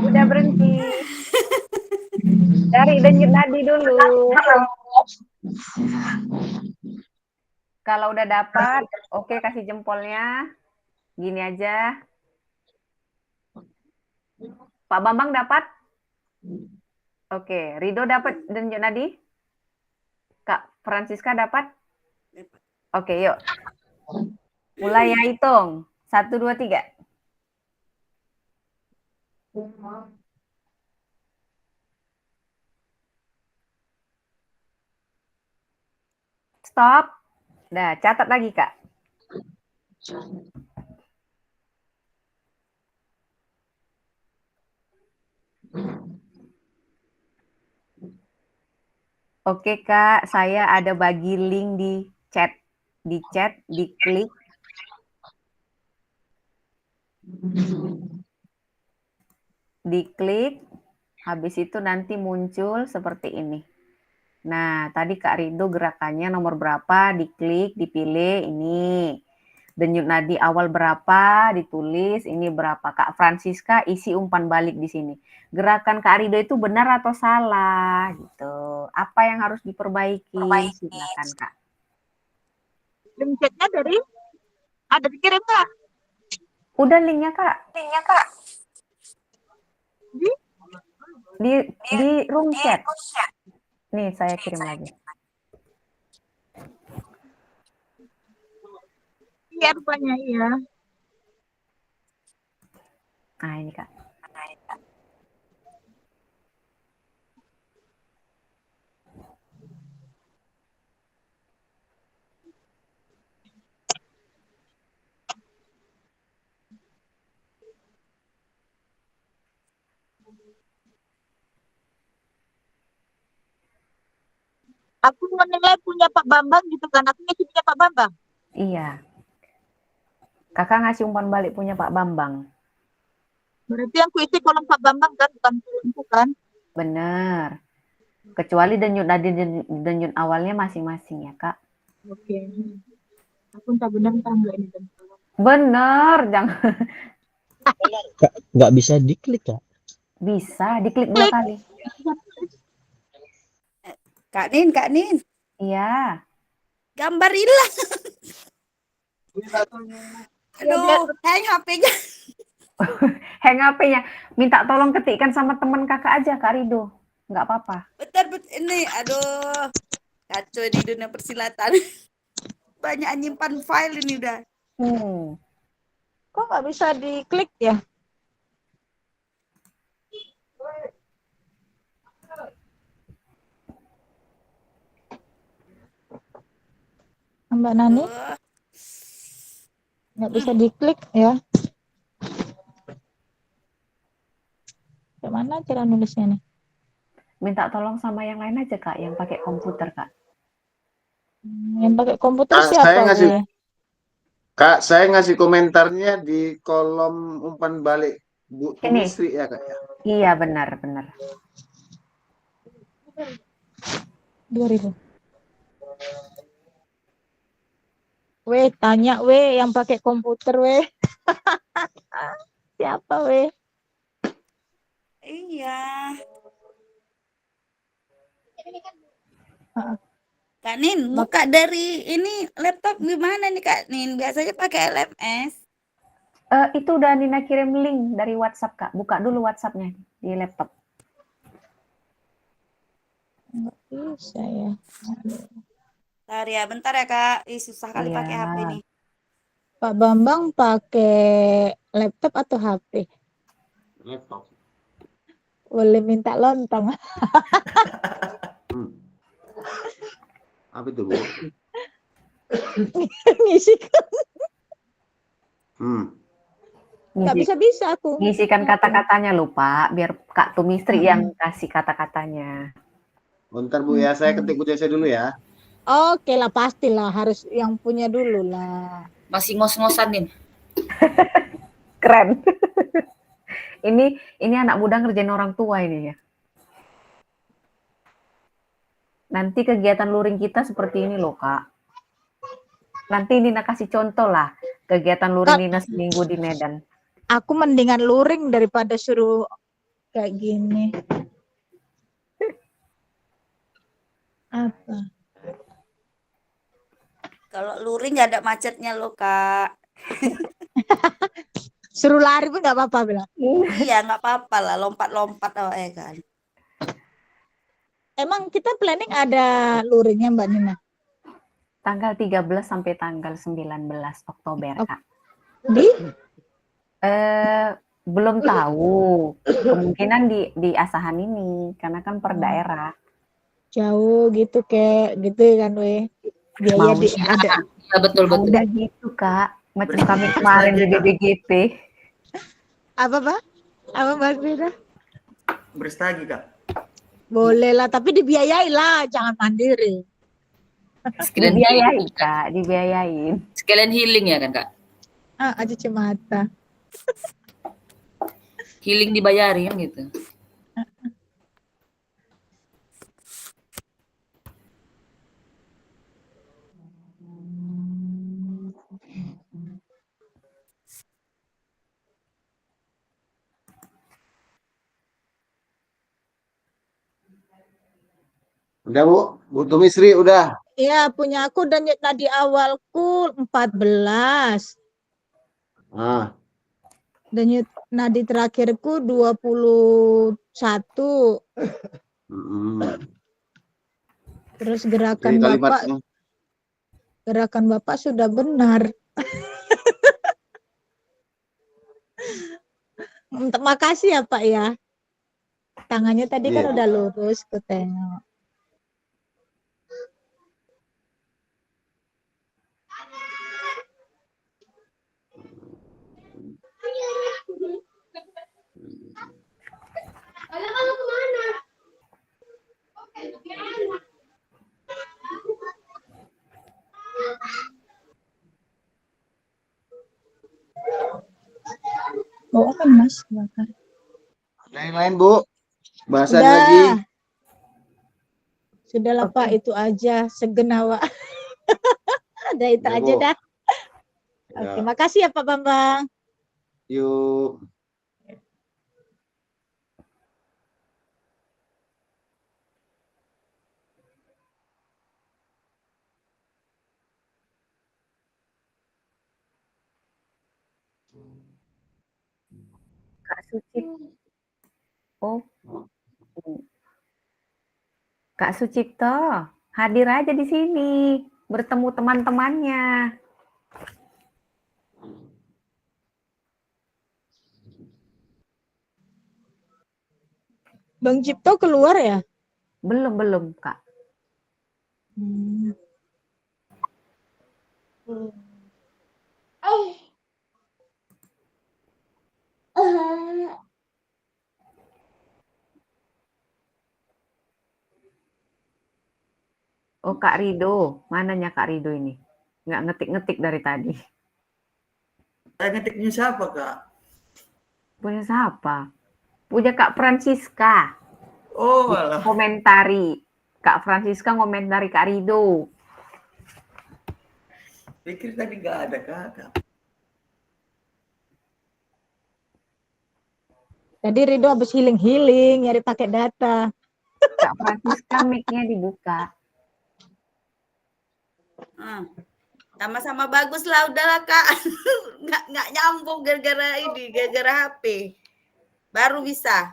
Udah berhenti. Dari denyut nadi dulu. Kalau udah dapat, oke, kasih jempolnya. Gini aja. Pak Bambang dapat? Oke, Rido dapat denyut nadi? Francisca dapat? Dapat. Oke, yuk. Mulai ya hitung. 1, 2, 3. Stop. Nah, catat lagi, Kak. Oke, Kak. Saya ada bagi link di chat. Di chat, diklik. Diklik. Habis itu nanti muncul seperti ini. Nah, tadi Kak Rido gerakannya nomor berapa, diklik, dipilih, ini. Denyut nadi awal berapa, ditulis, ini berapa. Kak Francisca isi umpan balik di sini. Gerakan Kak Rido itu benar atau salah, gitu. Apa yang harus diperbaiki? Silakan, Kak. Link chatnya ada dikirim Kak? Udah linknya, Kak. Di room chat. Nih, saya kirim lagi. Iya, rupanya iya. Nah, ini Kak. Aku menilai punya Pak Bambang gitu kan. Aku ngisi punya Pak Bambang. Iya. Kakak ngasih umpan balik punya Pak Bambang. Berarti yang ku isi kolom Pak Bambang kan, bukan kolomku kan? Bener. Kecuali denyut nadi denyut awalnya masing-masing ya, Kak. Oke. Aku entah benar entah enggak ini. Bener, jangan. Nggak bisa diklik, Kak. Bisa, diklik 2 kali. Kak Nin. Iya. Gambar hilang. Aduh, hang HP-nya. Hang HP-nya. Minta tolong ketikkan sama teman kakak aja, Kak Rido. Nggak apa-apa. Betul ini. Aduh. Kacau ini dunia persilatan. Banyak nyimpan file ini udah. Kok nggak bisa diklik ya? Mbak Nani? Nggak bisa diklik ya? Gimana cara nulisnya nih? Minta tolong sama yang lain aja, Kak, yang pakai komputer, Kak. Yang pakai komputer Kak, siapa? Kak, saya ngasih komentarnya di kolom umpan balik Bu Ini. Tumisri ya, Kak ya? Iya, benar. 2000. Tanya yang pakai komputer Siapa Iya. Kak Nin, buka dari ini laptop gimana nih Kak Nin? Biasanya pakai LMS. Itu udah Nina kirim link dari WhatsApp, Kak. Buka dulu WhatsApp-nya di laptop. Nggak bisa ya. Bentar ya Kak. Susah kali Iya. pakai HP nih. Pak Bambang pakai laptop atau HP? Laptop. Boleh minta lontong. Apa itu, Bu? Ngisikan. Nggak Ngisi- bisa aku. Ngisikan kata-katanya lupa, biar Kak Tumistri yang kasih kata-katanya. Bentar Bu ya, saya ketik Bu Jesse dulu ya. Oke lah, pastilah harus yang punya dulu lah. Masih ngos-ngosan nih. Keren. Ini anak muda ngerjain orang tua ini ya. Nanti kegiatan luring kita seperti ini loh, Kak. Nanti Nina kasih contoh lah kegiatan luring Nina seminggu di Medan. Aku mendingan luring daripada suruh kayak gini. Apa? Kalau luring nggak ada macetnya loh Kak. Suruh lari pun nggak apa-apa bilang. Iya nggak apa-apa lah, lompat-lompat kan. Emang kita planning ada luringnya Mbak Nina? Tanggal 13 sampai tanggal 19 Oktober, Ok. Kak. Di? Belum tahu. Kemungkinan di Asahan ini, karena kan per daerah. Jauh gitu kayak gitu kan weh. Biaya di Maunya ada. Ya, betul betul. Udah gitu, Kak. Macam kami kemarin di BBGP. Apa Pak? Apa Mbak Frida? Berstagi Kak. Boleh lah, tapi dibiayai lah, jangan mandiri. Sekalian Dibiayain, healing, Kak. Dibiayain. sekalian healing ya kan Kak? Cuci mata. Healing dibayarin gitu. Udah Bu, Bu Tumisri udah. Iya, punya aku dan tadi awalku 14. Ah, Dan nadi terakhirku 21. Terus jadi kalimatnya. gerakan Bapak sudah benar. Makasih ya Pak ya. Tangannya tadi kan Iya. udah lurus, ku tengok. Oh, apa Mas? Bakar. Yang lain Bu, bahasan Udah. lagi. Sudahlah Oke. Pak, itu aja segenawa. Ada itu Ya, aja Bu. dah. Ya. Oke, makasih ya Pak Bambang. Yuk. Kak Suci. Oh. Kak Sucipto, hadir aja di sini. Bertemu teman-temannya. Bang Cipto keluar ya? Belum, Kak. Oh, Kak Rido. Mananya Kak Rido ini? Nggak ngetik-ngetik dari tadi. Saya ngetiknya siapa Kak? Punya siapa? Punya Kak Francisca. Oh alah. Komentari. Kak Francisca ngomentari Kak Rido. Pikir tadi nggak ada Kak. Tadi Rido habis healing-healing, nyari pakai data. Kak Francisca mic-nya dibuka. Sama-sama bagus lah, udahlah Kak. nggak nyambung gara-gara HP. Baru bisa.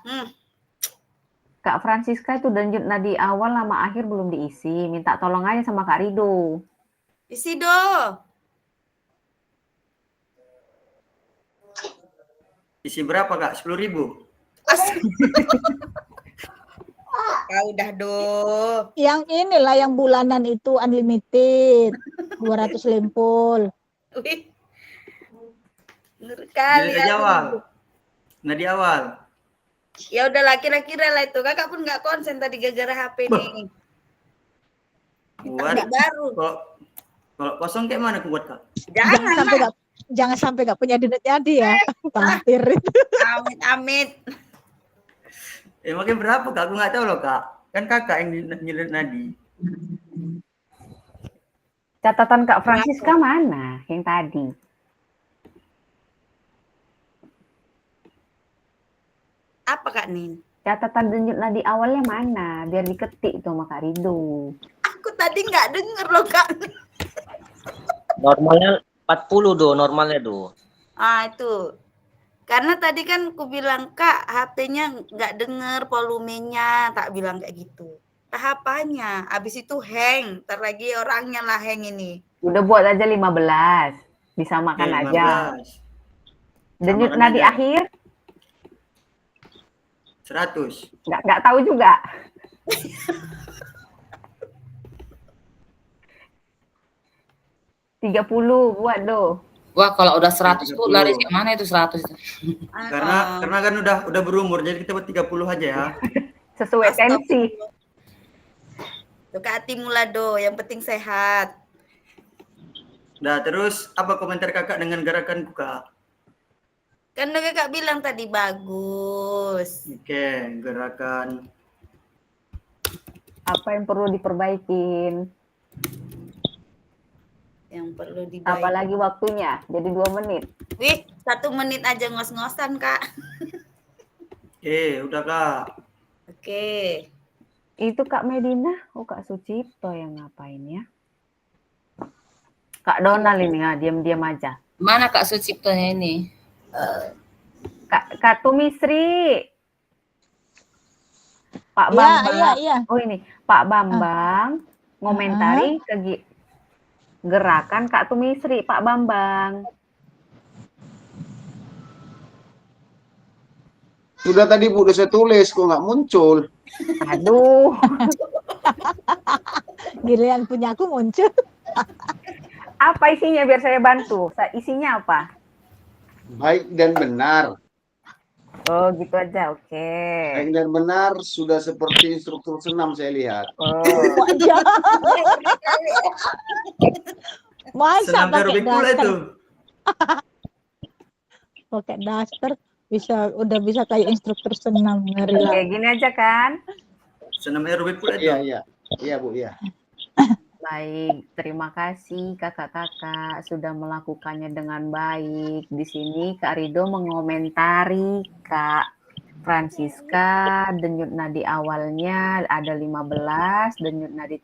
Kak Francisca itu lanjut nadi awal sama akhir belum diisi. Minta tolong aja sama Kak Rido. Isi do. Isi berapa Kak? 10.000? Udah do. Yang inilah yang bulanan itu unlimited. 200 lempol. Wih. Ngeri kali Jadi awal. Nadi awal. Ya udahlah, kira-kira lah itu. Kakak pun nggak konsen tadi gara-gara HP nih. Buat baru. Kalau kosong kayak mana buat Kak? Jangan sampai nggak punya duit jadi ya. Hampir. Amit. Makin berapa Kak? Aku nggak tahu loh Kak. Kan Kakak yang nyelir nadi. Catatan Kak Francisca mana yang tadi? Apa Kak Nin? Catatan denyut nadi awalnya mana? Biar diketik tuh sama Kak Rido. Aku tadi nggak denger loh Kak. Normalnya 40 do, normalnya do. Itu. Karena tadi kan aku bilang Kak, HP-nya nggak denger volumenya, tak bilang kayak gitu. tahapannya. Habis itu hang, ntar lagi orangnya lah hang ini. Udah buat aja 15. Disamakan aja. 15. Denyut Samakan nadi aja. akhir 100. nggak tahu juga. $30 buat do. Wah, kalau udah 100 Bu, 30. lari ke mana itu 100 itu? Karena kan udah berumur, jadi kita buat 30 aja ya. Sesuai tensi. Tuh Kak hati mula do, yang penting sehat. Nah, terus apa komentar kakak dengan gerakanku, Kak? Kan udah Kakak bilang tadi bagus. Oke, gerakan. Apa yang perlu diperbaikin? Yang perlu dibaik. Apalagi waktunya, jadi 2 menit. Wih, 1 menit aja ngos-ngosan Kak. Udah Kak. Oke. Itu Kak Medina, Kak Sucipto yang ngapain ya? Kak Donald ini, diam-diam aja. Mana Kak Suciptonya ini? Kak Tumisri. Pak Iya, Bambang. iya. Oh ini, Pak Bambang ngomentari gerakan Kak Tumisri, Pak Bambang. Sudah tadi Bu, udah saya tulis, kok nggak muncul. Aduh. Giliran punya aku muncul. Apa isinya biar saya bantu? Isinya apa? Baik dan benar. Oh, gitu aja. Oke. Baik dan benar sudah seperti instruktur senam saya lihat. Oh. Masa Senam pakai aerobik pula daster? itu. Pakai daster udah bisa kayak instruktur senam. Ngeri lah. Oke, gini aja kan? Senam aerobik pula itu. Iya. Iya Bu, iya. Baik, terima kasih kakak-kakak sudah melakukannya dengan baik. Di sini Kak Rido mengomentari Kak Francisca, denyut nadi awalnya ada 15, denyut nadi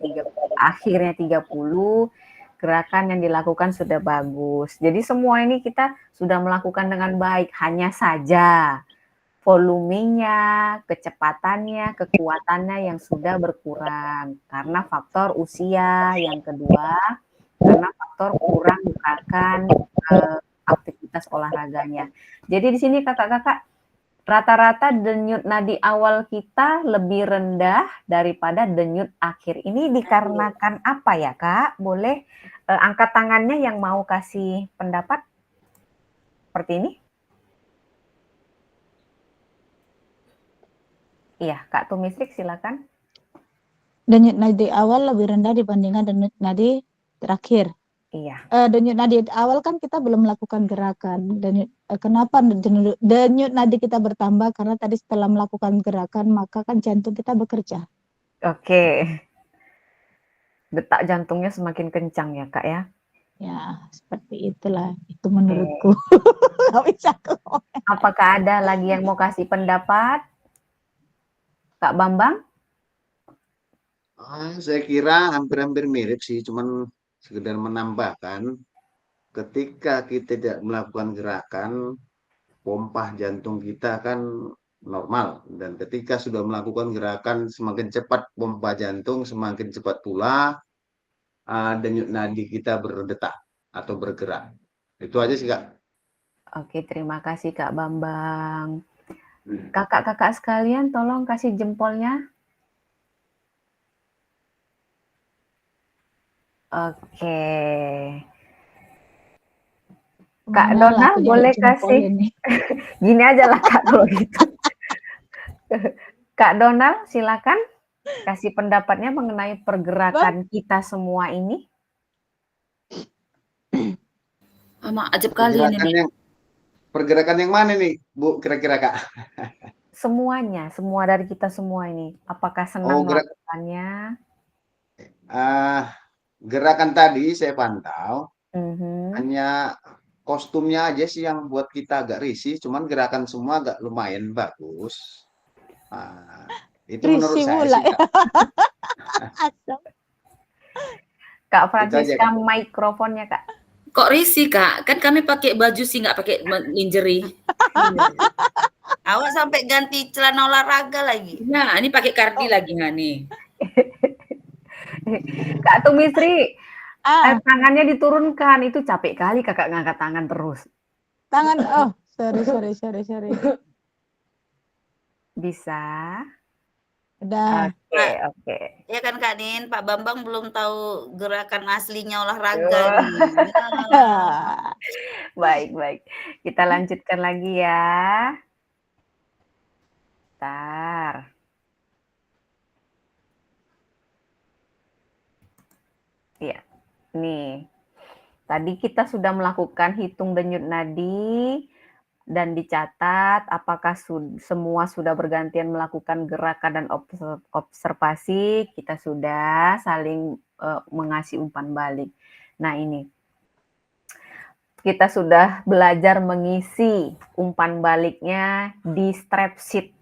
akhirnya 30. Gerakan yang dilakukan sudah bagus. Jadi semua ini kita sudah melakukan dengan baik, hanya saja volumenya, kecepatannya, kekuatannya yang sudah berkurang karena faktor usia, yang kedua karena faktor kurang melakukan aktivitas olahraganya. Jadi di sini kakak-kakak rata-rata denyut nadi awal kita lebih rendah daripada denyut akhir. Ini dikarenakan apa ya Kak? Boleh angkat tangannya yang mau kasih pendapat seperti ini? Iya, Kak Tumisrik silakan. Denyut nadi awal lebih rendah dibandingkan denyut nadi terakhir. Iya. Denyut nadi awal kan kita belum melakukan gerakan. Kenapa denyut nadi kita bertambah? Karena tadi setelah melakukan gerakan maka kan jantung kita bekerja. Oke. Detak jantungnya semakin kencang ya Kak ya? Ya, seperti itulah. Itu menurutku. Nggak bisa komen. Apakah ada lagi yang mau kasih pendapat? Kak Bambang? Saya kira hampir-hampir mirip sih, cuman sekedar menambahkan ketika kita tidak melakukan gerakan, pompa jantung kita kan normal, dan ketika sudah melakukan gerakan semakin cepat pompa jantung, semakin cepat pula denyut nadi kita berdetak atau bergerak. Itu aja sih Kak. Oke, terima kasih Kak Bambang. Kakak-kakak sekalian tolong kasih jempolnya. Oke. Kak Donald boleh kasih gini aja lah Kak kalau gitu. Kak Donald silakan kasih pendapatnya mengenai pergerakan kita semua ini. Ajab kali ini. Pergerakan yang mana nih Bu kira-kira Kak? Semuanya, semua dari kita semua ini. Apakah senang melakukannya? Gerakan tadi saya pantau, hanya kostumnya aja sih yang buat kita agak risih, cuman gerakan semua agak lumayan bagus. Itu menurut saya sih Kak. Kak Francisca, mikrofonnya Kak. Kok risih Kak? Kan kami pakai baju sih, nggak pakai lingerie. Awak sampai ganti celana olahraga lagi. Nah, ini pakai kardi lagi nih. Kak Tumisri, Ah, tangannya diturunkan, itu capek kali Kakak ngangkat tangan terus. tangan. Oh, sorry. Bisa? Udah. Oke, oke. Ya kan Kak Nin, Pak Bambang belum tahu gerakan aslinya olahraga Oh, nih. Nah, baik, baik. Kita lanjutkan lagi ya. Bentar. Iya, nih. Tadi kita sudah melakukan hitung denyut nadi dan dicatat apakah semua sudah bergantian melakukan gerakan dan observasi, kita sudah saling mengasih umpan balik. Nah, ini kita sudah belajar mengisi umpan baliknya di strap sheet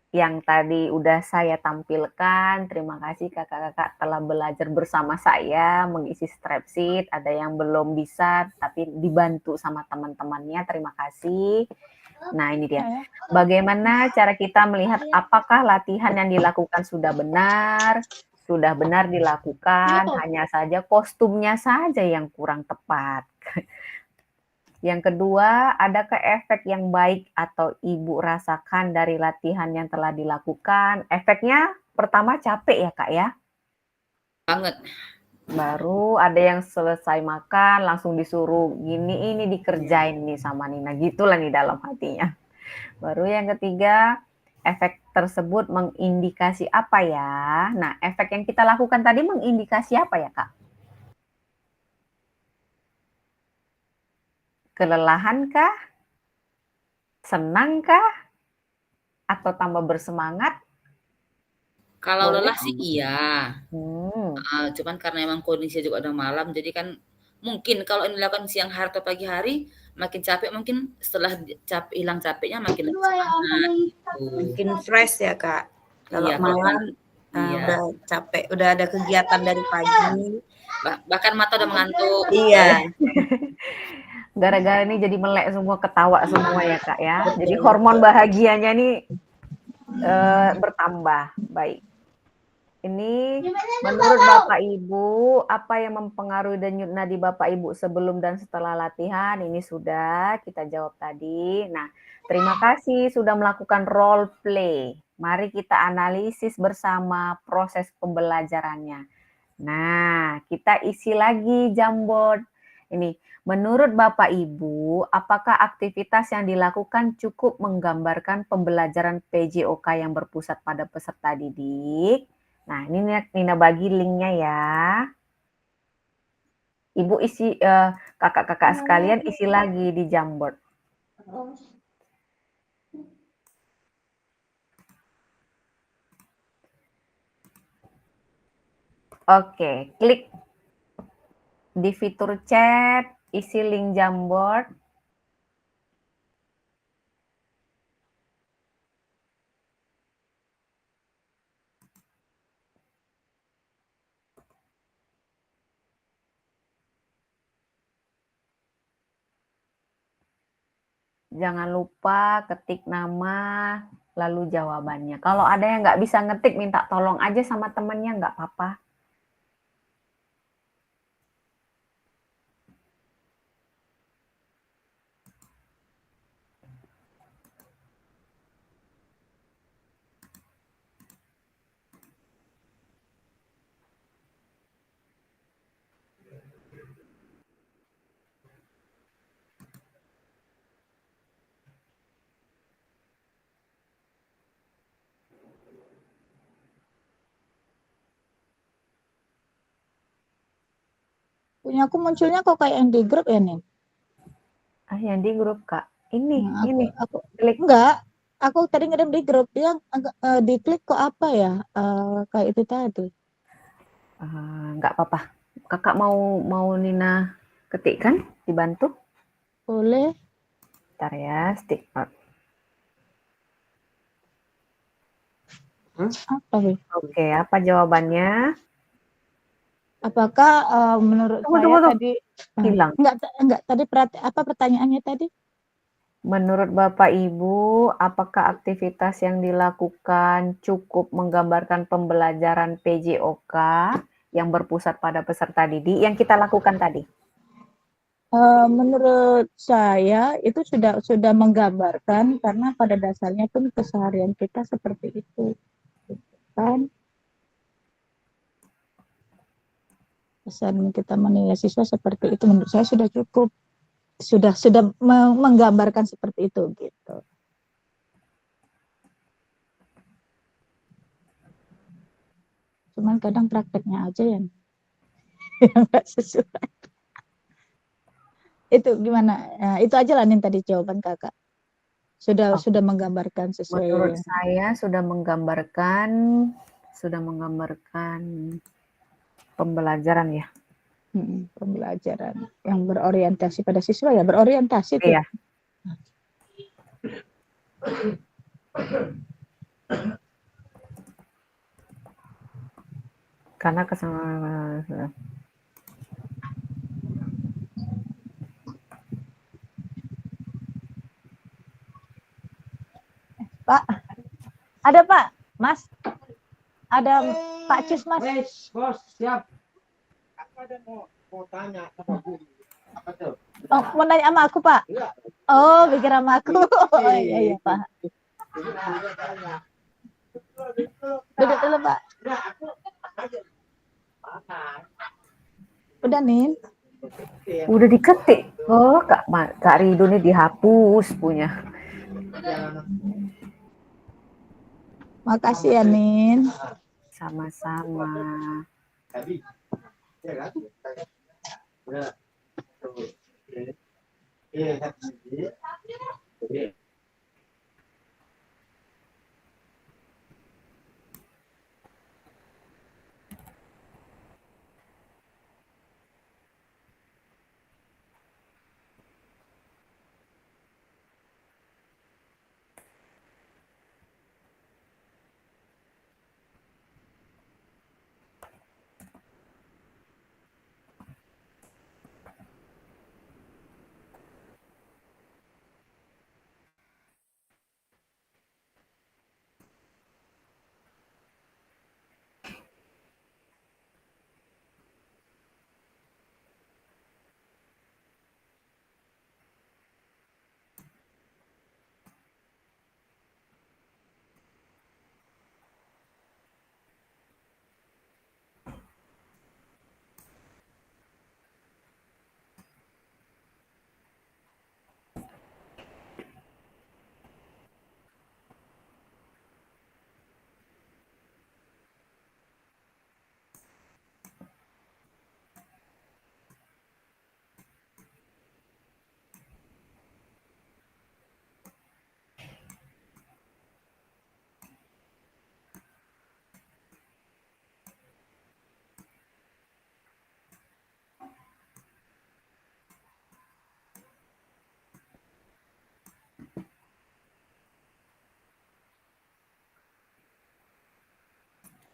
yang tadi udah saya tampilkan. Terima kasih kakak-kakak telah belajar bersama saya mengisi strap sheet. Ada yang belum bisa tapi dibantu sama teman-temannya. Terima kasih. Nah, ini dia. Bagaimana cara kita melihat apakah latihan yang dilakukan sudah benar dilakukan, hanya saja kostumnya saja yang kurang tepat. Yang kedua, adakah efek yang baik atau Ibu rasakan dari latihan yang telah dilakukan? Efeknya pertama capek ya Kak ya? Banget. Baru ada yang selesai makan langsung disuruh gini ini dikerjain nih sama Nina. Gitulah nih dalam hatinya. Baru yang ketiga, efek tersebut mengindikasi apa ya? Nah, efek yang kita lakukan tadi mengindikasi apa ya Kak? Kelelahan kah? Senang kah? Atau tambah bersemangat? Kalau Boleh? lelah sih iya. Hmm. Cuman karena emang kondisinya juga udah malam, jadi kan mungkin kalau ini dilakukan siang hari atau pagi hari, makin capek mungkin setelah hilang capeknya makin lebih semangat gitu. Makin fresh ya Kak. Kalau Iya, malam iya. udah capek, udah ada kegiatan dari pagi. Bahkan mata udah mengantuk. Iya. Gara-gara ini jadi melek semua, ketawa semua ya Kak ya. Betul, Jadi hormon bahagianya nih bertambah. Baik. Ini menurut Bapak Ibu, apa yang mempengaruhi denyut nadi Bapak Ibu sebelum dan setelah latihan? Ini sudah kita jawab tadi. Nah, terima kasih sudah melakukan role play. Mari kita analisis bersama proses pembelajarannya. Nah, kita isi lagi Jamboard. Ini, menurut Bapak Ibu, apakah aktivitas yang dilakukan cukup menggambarkan pembelajaran PJOK yang berpusat pada peserta didik? Nah, ini Nina bagi linknya ya. Ibu isi, kakak-kakak sekalian isi lagi di Jamboard. Oke, klik di fitur chat, isi link Jamboard. Jangan lupa ketik nama, lalu jawabannya. Kalau ada yang nggak bisa ngetik, minta tolong aja sama temannya, nggak apa-apa. Punya aku munculnya kok kayak yang di grup ya nih. Yang di grup Kak. Ini. Aku Klik. enggak. Aku tadi ngirim di grup yang diklik kok apa ya? Kayak itu tadi. Nggak apa-apa. Kakak mau Nina ketikkan, dibantu? Boleh. Bentar ya, stick out. Apa sih? Oke, apa jawabannya? Apakah menurut saya tadi hilang? Enggak tadi apa pertanyaannya tadi? Menurut Bapak Ibu, apakah aktivitas yang dilakukan cukup menggambarkan pembelajaran PJOK yang berpusat pada peserta didik yang kita lakukan tadi? Menurut saya itu sudah menggambarkan karena pada dasarnya pun keseharian kita seperti itu, gitu kan? Pesan kita menilai siswa seperti itu menurut saya sudah cukup, sudah menggambarkan seperti itu gitu. Cuman kadang prakteknya aja yang nggak sesuai. Itu gimana? Nah, itu aja lah nih tadi jawaban kakak. Sudah menggambarkan sesuai. Menurut saya sudah menggambarkan pembelajaran ya. Pembelajaran yang berorientasi pada siswa ya, berorientasi tuh. Iya. Karena kesamaan. Pak, ada Pak, Mas, ada Pak Cis Mas. Bos, siap. Aku ada mau tanya sama Bu. Apa tuh? Oh, mau nanya sama aku Pak? Iya. Oh, pikir sama aku. Oh iya Pak. Duduk dulu Pak. Udah nih. Udah diketik. Oh, Kak Rido nih dihapus punya. Makasih ya Nin. Sama-sama.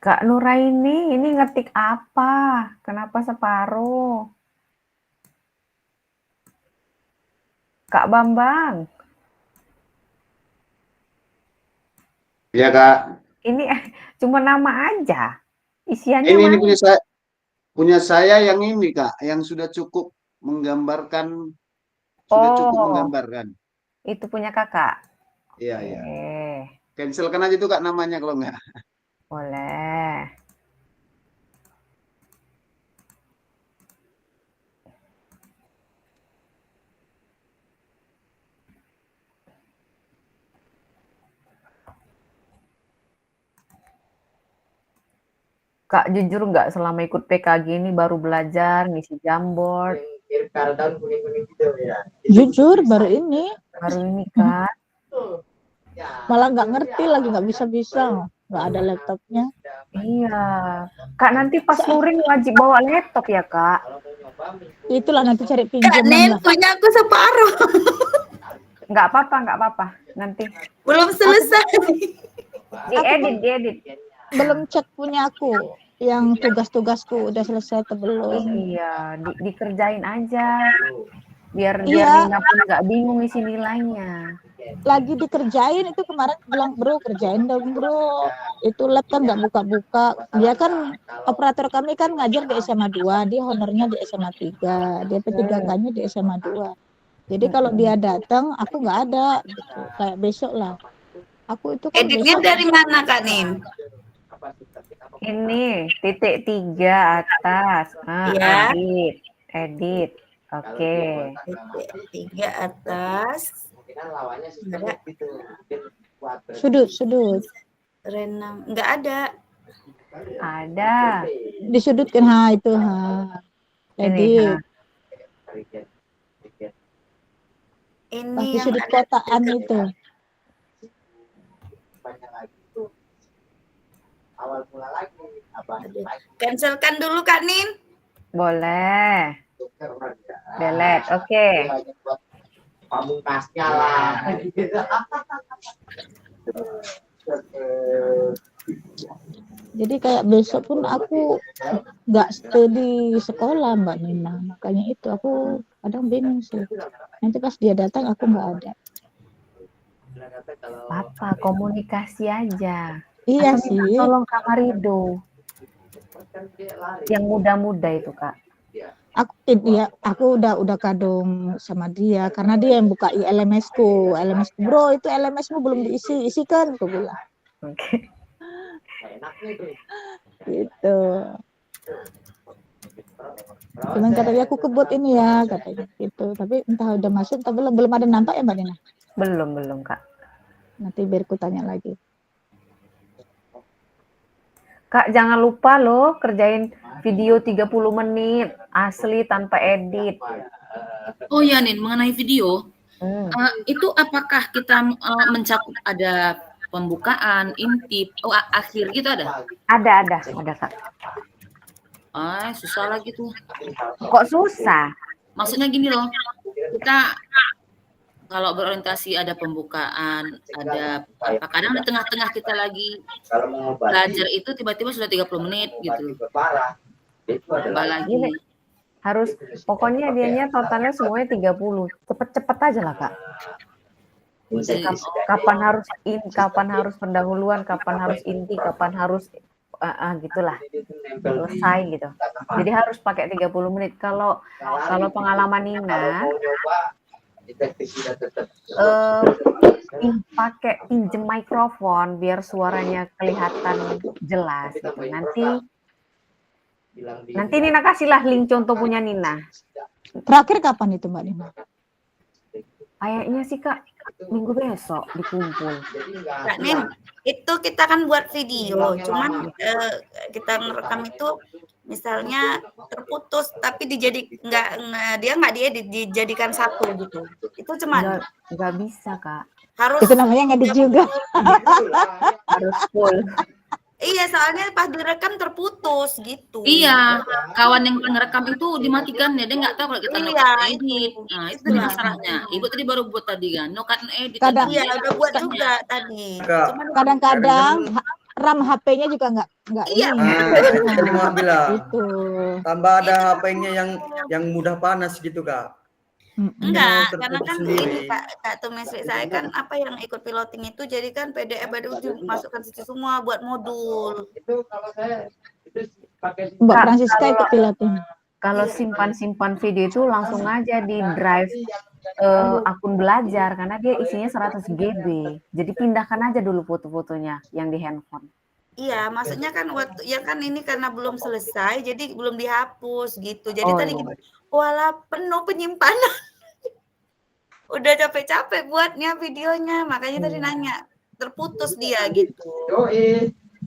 Kak Nuraini, ini ngetik apa? Kenapa separuh? Kak Bambang. Iya Kak. Ini cuma nama aja. Isiannya Ini mana? punya saya yang ini Kak, yang sudah cukup menggambarkan, sudah cukup menggambarkan. Itu punya kakak? Iya, iya. Cancelkan aja tuh Kak namanya kalau enggak. Boleh. Kak, jujur nggak selama ikut PKG ini baru belajar ngisi Jamboard? Jujur baru ini. Baru ini kan? Malah nggak ngerti lagi, nggak bisa, nggak ada laptopnya. Iya. Kak, nanti pas luring wajib bawa laptop ya Kak? Itulah nanti cari Kak pinjaman Nin, lah. punya aku separuh. Nggak apa-apa. Nanti. Belum selesai. Diedit. Belum cek punya aku. Yang tugas-tugasku udah selesai atau belum. Iya, dikerjain aja. Biar Iya. Nina pun nggak bingung isi nilainya. lagi dikerjain itu kemarin bilang, "Bro, kerjain dong, Bro. Itu lab kan nggak buka-buka." Dia kan operator kami kan ngajar di SMA 2, dia honornya di SMA 3, dia P3K-nya di SMA 2. Jadi kalau dia datang, aku nggak ada gitu. Kayak besok lah. Aku itu kan Editnya besok dari mana Kak Nin? Ini titik 3 atas. Ya. Edit. Oke. Titik 3 atas. Ada. sudut. Renang nggak ada. Ada. Disudutkan itu Ini, edit. Ini Pas di yang sudut ada kotaan itu. Cancelkan dulu Kak Nin. Boleh. Delete. Oke. Pamungkasnya lah. Jadi kayak besok pun aku nggak stay di sekolah Mbak Nina. Makanya itu aku kadang bingung sih. Nanti pas dia datang aku nggak ada. Apa komunikasi aja. Iya Atau sih. minta tolong Kak Marido. Yang muda-muda itu, Kak. Aku udah kadung sama dia karena dia yang buka LMS-ku. Bro, itu LMS-mu belum diisi, isikan aku bilang. Oke. Gitu. Cuman katanya aku kebut ini ya katanya gitu. Tapi entah udah masuk entah belum ada nampak ya Mbak Nina? Belum, Kak. Nanti biar ku tanya lagi. Kak, jangan lupa loh kerjain video 30 menit asli tanpa edit. Oh ya Nin, mengenai video, itu apakah kita mencakup ada pembukaan, intip, akhir gitu ada? Ada Kak. Susah lagi tuh. Kok susah? Maksudnya gini loh, kita kalau berorientasi ada pembukaan, ada apa, kadang di tengah-tengah kita lagi belajar itu tiba-tiba sudah 30 menit gitu. Tambah lagi. Harus, pokoknya dianya totalnya semuanya 30. Cepet-cepet aja lah, Kak. Kapan harus pendahuluan, kapan harus inti, kapan harus gitulah. Selesai gitu. Jadi harus pakai 30 menit. Kalau pengalaman Nina, pakai pinjem mikrofon biar suaranya kelihatan jelas gitu. Nanti Nina kasihlah link contoh punya Nina. Terakhir kapan itu Mbak Nina? Kayaknya sih Kak minggu besok dikumpul. Kak Nin, itu kita kan buat video, cuman kita ngerekam itu misalnya terputus tapi dia nggak diedit, dijadikan satu gitu. Itu cuman nggak bisa Kak. Harus itu namanya ngedit juga. Harus full. Iya, soalnya pas direkam terputus gitu. Iya, kawan yang ngerekam itu dimatikan ya, dia nggak tahu kalau kita no cut and edit. Nah, itu masalahnya. Ibu tadi baru buat tadi kan, no cut and edit. Kadang iya, udah buat juga tadi. Kadang-kadang RAM HP-nya juga nggak iya. Jadi mau bilang, gitu. tambah ada HP-nya yang mudah panas gitu Kak. Enggak, karena kan ini Kak Tumesri saya kan apa yang ikut piloting itu jadi kan PDF baru dimasukkan situ semua buat modul. Itu kalau saya itu pakai Mbak Francisca ikut piloting. Kalau simpan video itu langsung aja di drive akun belajar karena dia isinya 100 GB. Jadi pindahkan aja dulu foto-fotonya yang di handphone. Iya, maksudnya kan ini karena belum selesai jadi belum dihapus gitu. Jadi tadi walah penuh penyimpanan. Udah capek-capek buatnya videonya, makanya tadi nanya terputus dia gitu.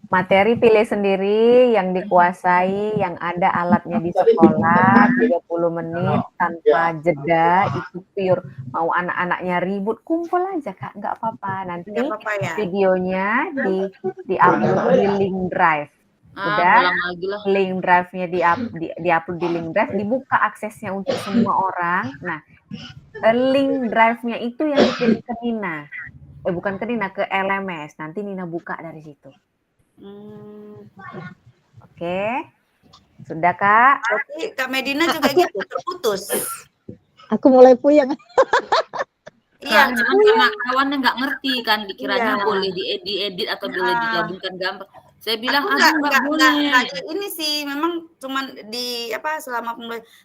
Materi pilih sendiri yang dikuasai, yang ada alatnya di sekolah 30 menit tanpa jeda, itu pure. Mau anak-anaknya ribut, kumpul aja Kak, nggak apa-apa. Nanti videonya di-upload di link drive. Udah, link drive-nya di-upload di link drive, dibuka aksesnya untuk semua orang. Nah, link drive-nya itu yang dikirim ke Nina. Bukan ke Nina, ke LMS. Nanti Nina buka dari situ. Oke. Sudah Kak? Berarti Kak Medina juga gitu terputus. Aku mulai puyeng. Iya, Kak, cuman karena kawannya nggak ngerti kan, dikiranya Iya. boleh diedit atau boleh Heeh. digabungkan gambar. Saya bilang, Aku "Aduh nggak boleh." ini sih memang cuman di apa selama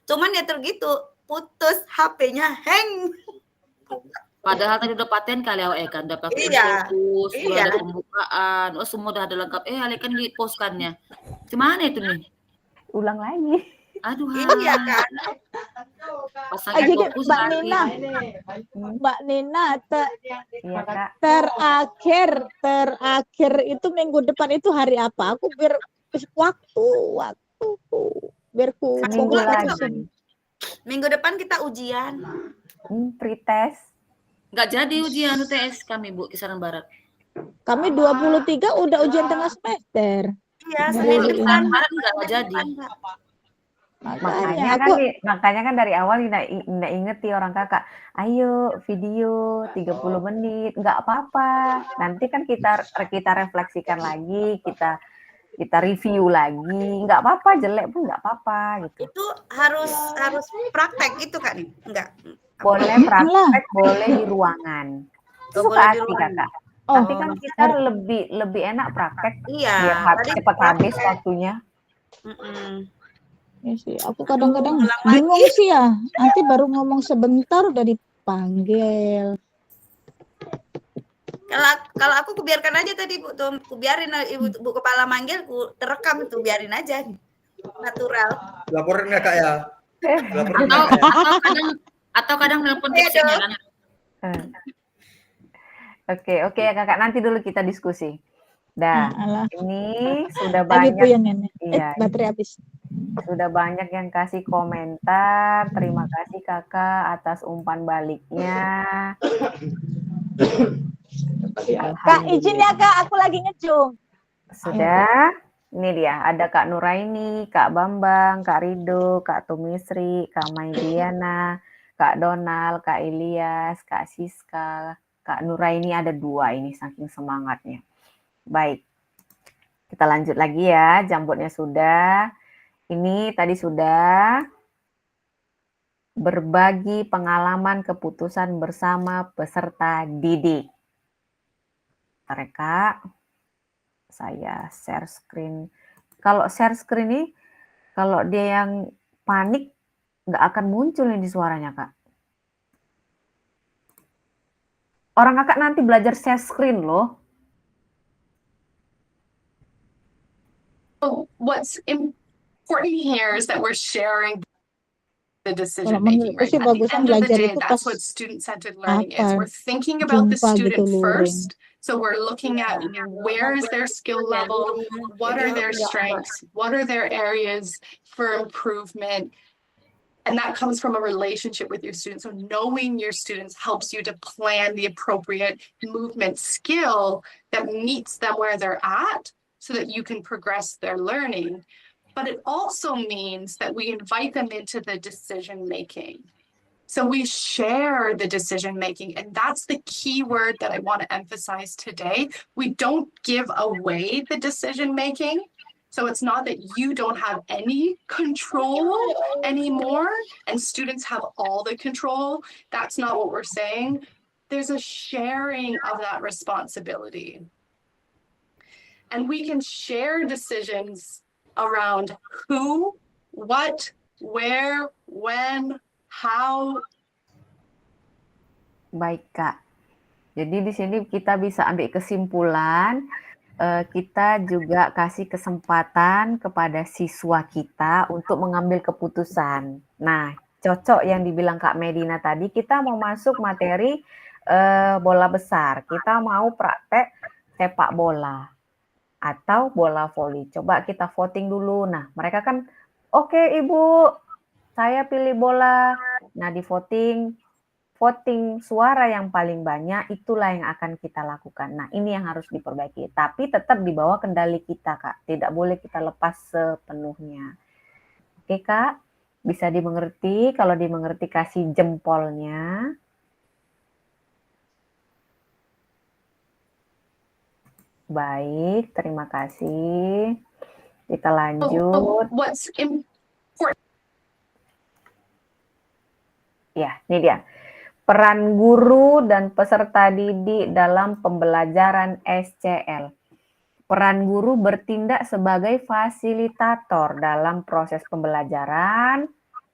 cuman ya tergitu putus HP-nya hang. Padahal tadi udah paten kali awak kan, udah pakai Iya. infus, udah Iya. ada pembukaan, oh semua udah ada lengkap. Ale kan di-post-kannya. Gimana itu nih? Ulang lagi. Aduh, Iya kan. pas lagi Jadi fokus Mbak lagi. Nina, Mbak Nina Iya, Kak. terakhir itu minggu depan itu hari apa? Aku biar waktu biar ku Seminggu fokus lagi. fokusin. Minggu depan kita ujian. Pretest. Nggak jadi ujian UTS kami, Bu, Kisaran Barat. Kami 23 udah ujian tengah semester. Iya, Nggak Senin jadi. Kisaran depan. Barat nggak jadi. Makanya Makanya kan dari awal Nina ingeti orang kakak, ayo video 30 menit, nggak apa-apa. Nanti kan kita refleksikan lagi, kita review lagi, nggak apa-apa, jelek pun nggak apa-apa gitu. Itu harus praktek itu kan? Enggak. Boleh praktek, boleh di ruangan. Oh, Suka boleh di hati ruangan. kakak. Oh, Tapi kan kita lebih enak praktek Iya. biar tadi cepat habis praktek. waktunya. ya sih, aku kadang-kadang Ulang bingung lagi. sih ya. Nanti baru ngomong sebentar udah dipanggil. Kalau aku kubiarkan aja tadi Bu tuh, kubiarin Ibu Bu kepala manggil, ku terekam tuh, biarin aja. Natural. Laporin ya Kak ya. Laporin ya, Atau Kak ya. atau kadang nelpon Iya tipsnya dong. kan. Oke ya kakak, nanti dulu kita diskusi. Dah, Alah, ini sudah lagi banyak. puyeng ini. Iya, Baterai habis. sudah banyak yang kasih komentar. Terima kasih kakak atas umpan baliknya. Kak, izin ya Kak, aku lagi ngejung. Sudah. Ini dia, ada Kak Nuraini, Kak Bambang, Kak Rido, Kak Tumisri, Kak Maidiana, Kak Donald, Kak Ilyas, Kak Siska, Kak Nuraini ada 2 ini saking semangatnya. Baik, kita lanjut lagi ya, jambutnya sudah. Ini tadi sudah berbagi pengalaman keputusan bersama peserta didik. Kak, saya share screen. Kalau share screen ini, kalau dia yang panik, nggak akan muncul ini suaranya, Kak. Orang kakak nanti belajar share screen loh. What's important here is that we're sharing the decision menurutku making, right? sih At the bagusan end of the belajar day, itu that's pas what student-centered learning is. apa, We're thinking about the jumpa gitu student luring. first. So we're looking at where is their skill level, what are their strengths, what are their areas for improvement. And that comes from a relationship with your students. So knowing your students helps you to plan the appropriate movement skill that meets them where they're at so that you can progress their learning. But it also means that we invite them into the decision making. So we share the decision making, and that's the key word that I want to emphasize today. We don't give away the decision making. So it's not that you don't have any control anymore and students have all the control. That's not what we're saying. There's a sharing of that responsibility. And we can share decisions around who, what, where, when, how. Baik, Kak. Jadi di sini kita bisa ambil kesimpulan, kita juga kasih kesempatan kepada siswa kita untuk mengambil keputusan. Nah, cocok yang dibilang Kak Medina tadi, kita mau masuk materi bola besar, kita mau praktek sepak bola atau bola voli. Coba kita voting dulu. Nah, mereka kan, oke Ibu, saya pilih bola. Nah, di voting suara yang paling banyak, itulah yang akan kita lakukan. Nah, ini yang harus diperbaiki. Tapi tetap di bawah kendali kita, Kak. Tidak boleh kita lepas sepenuhnya. Oke, Kak? Bisa dimengerti? Kalau dimengerti, kasih jempolnya. Baik, terima kasih. Kita lanjut. What's important? Ya, ini dia. Peran guru dan peserta didik dalam pembelajaran SCL. Peran guru bertindak sebagai fasilitator dalam proses pembelajaran.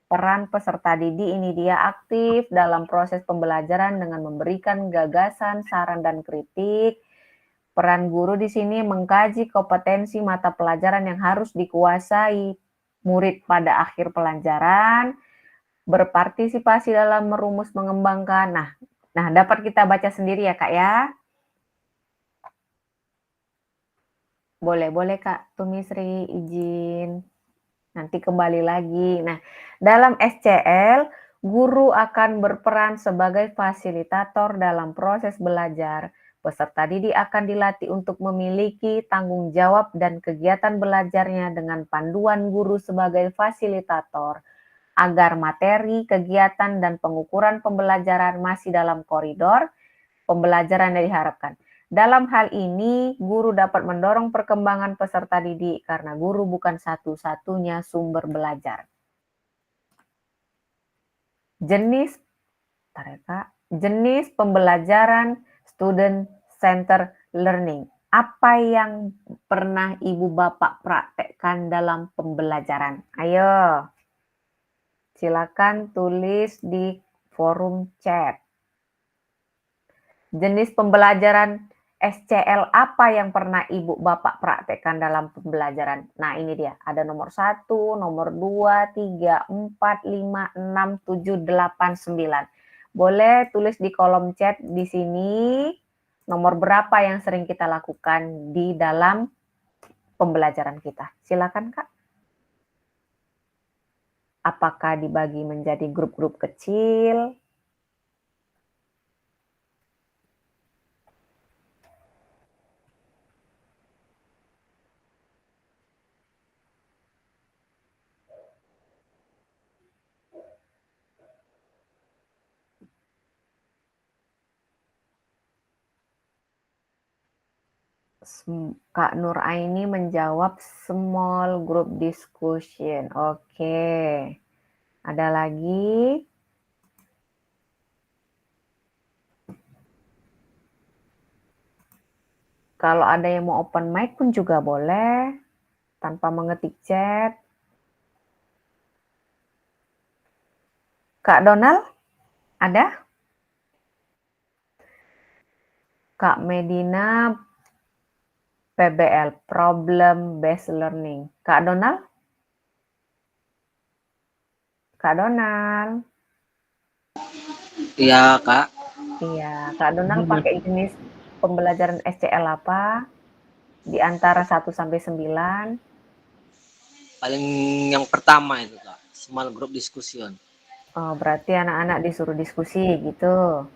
Peran peserta didik ini dia aktif dalam proses pembelajaran dengan memberikan gagasan, saran, dan kritik. Peran guru di sini mengkaji kompetensi mata pelajaran yang harus dikuasai murid pada akhir pelajaran, berpartisipasi dalam merumus mengembangkan. Nah, dapat kita baca sendiri ya Kak ya. Boleh Kak Tumisri izin. Nanti kembali lagi. Nah, dalam SCL, guru akan berperan sebagai fasilitator dalam proses belajar. Peserta didik akan dilatih untuk memiliki tanggung jawab dan kegiatan belajarnya dengan panduan guru sebagai fasilitator, agar materi, kegiatan, dan pengukuran pembelajaran masih dalam koridor pembelajaran yang diharapkan. Dalam hal ini, guru dapat mendorong perkembangan peserta didik karena guru bukan satu-satunya sumber belajar. Jenis pembelajaran student center learning. Apa yang pernah Ibu Bapak praktekkan dalam pembelajaran? Ayo, silakan tulis di forum chat. Jenis pembelajaran SCL apa yang pernah Ibu Bapak praktekkan dalam pembelajaran? Nah, ini dia. Ada nomor 1, nomor 2, 3, 4, 5, 6, 7, 8, 9. Boleh tulis di kolom chat di sini nomor berapa yang sering kita lakukan di dalam pembelajaran kita. Silakan, Kak. Apakah dibagi menjadi grup-grup kecil? Kak Nur Aini menjawab small group discussion. Oke. Ada lagi? Kalau ada yang mau open mic pun juga boleh, tanpa mengetik chat. Kak Donald, ada? Kak Medina, PBL, Problem Based Learning. Kak Donald? Kak Donald? Iya, Kak. Iya, Kak Donald pakai jenis pembelajaran SCL apa? Di antara 1 sampai 9? Paling yang pertama itu, Kak. Small group discussion. Oh, berarti anak-anak disuruh diskusi gitu.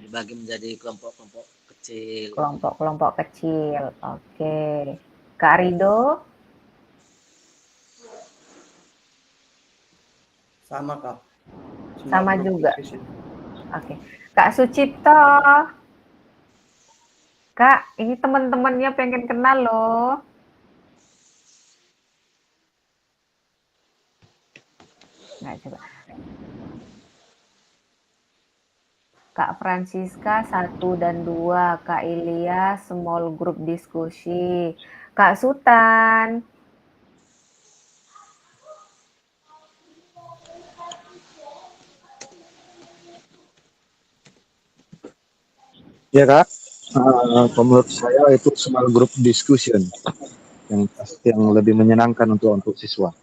Dibagi menjadi kelompok-kelompok kecil. Kelompok-kelompok kecil. Oke. Kak Rido? Sama, Kak. Sama juga. Oke. Kak Sucipto. Kak, ini teman-temannya pengen kenal loh. Nggak, coba. Kak Francisca 1 dan 2. Kak Ilya small group diskusi. Kak Sutan. Ya Kak, menurut saya itu small group discussion yang lebih menyenangkan untuk siswa.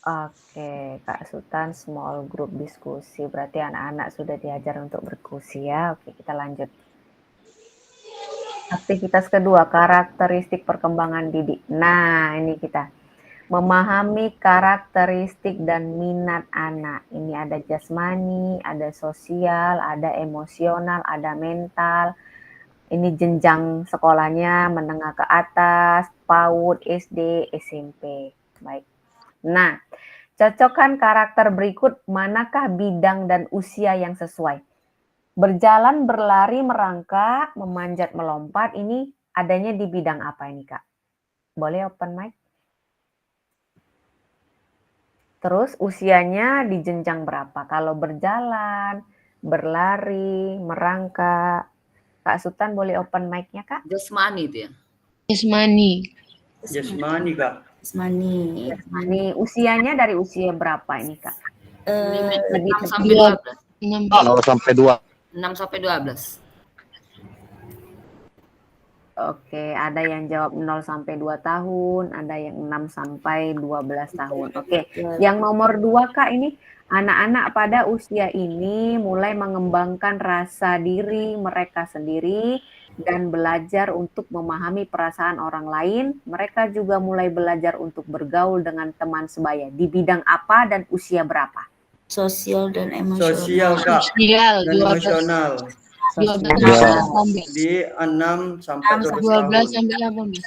Oke, Kak Sultan small group diskusi. Berarti anak-anak sudah diajar untuk berdiskusi ya. Oke, kita lanjut. Aktivitas kedua, karakteristik perkembangan didik. Nah, ini kita memahami karakteristik dan minat anak. Ini ada jasmani, ada sosial, ada emosional, ada mental. Ini jenjang sekolahnya menengah ke atas, PAUD, SD, SMP. Baik. Nah, cocokkan karakter berikut, manakah bidang dan usia yang sesuai? Berjalan, berlari, merangkak, memanjat, melompat, ini adanya di bidang apa ini, Kak? Boleh open mic? Terus usianya di jenjang berapa? Kalau berjalan, berlari, merangkak. Kak Sultan boleh open mic-nya, Kak? Jasmani itu ya? Jasmani. Jasmani, Kak. Jasmani. Jasmani. Usianya dari usia berapa ini, Kak? Lebih 6 sampai 12. 0 sampai 2. 6 sampai 12. Oke, ada yang jawab 0 sampai 2 tahun, ada yang 6 sampai 12 tahun. Oke, yang nomor 2 Kak ini, anak-anak pada usia ini mulai mengembangkan rasa diri mereka sendiri dan belajar untuk memahami perasaan orang lain. Mereka juga mulai belajar untuk bergaul dengan teman sebaya. Di bidang apa dan usia berapa? Sosial dan emosional. Sosial, Kak. Sosial, Dan 12. emosional. 12 Sosial. sampai 18. Di 6 sampai 12 tahun. 12 sampai 18.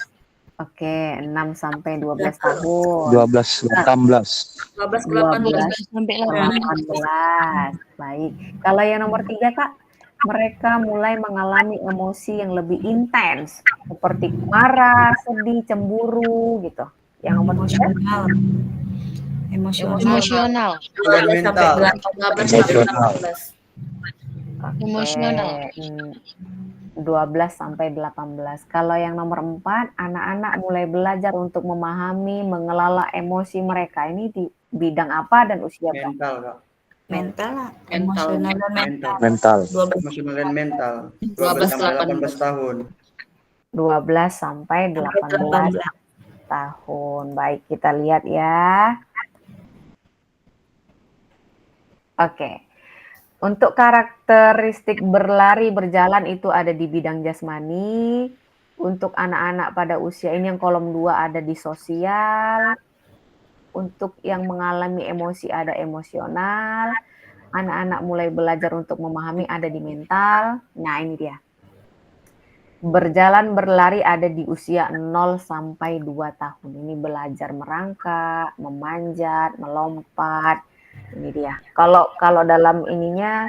Oke, 6 sampai 12 tahun. 12, 18. 12 ke 12 18. Sampai 18. Baik. Kalau yang nomor 3 Kak, mereka mulai mengalami emosi yang lebih intens seperti marah, sedih, cemburu gitu. Yang nomor 3 Emosional. Dan mental. 12 sampai 18. Emosional. 12 sampai 18. Kalau yang nomor 4, anak-anak mulai belajar untuk memahami, mengelola emosi mereka. Ini di bidang apa dan usia berapa? Mental, Kak. Mental lah, emosional dan mental. Mental. 12 Emosional dan mental. 12 12 sampai 18 tahun. 12 sampai 18 tahun. Baik, kita lihat ya. Oke. Untuk karakteristik berlari berjalan itu ada di bidang jasmani. Untuk anak-anak pada usia ini yang kolom 2 ada di sosial. Untuk yang mengalami emosi ada emosional. Anak-anak mulai belajar untuk memahami ada di mental. Nah, ini dia. Berjalan berlari ada di usia 0 sampai 2 tahun. Ini belajar merangkak, memanjat, melompat. Ini dia. Kalau dalam ininya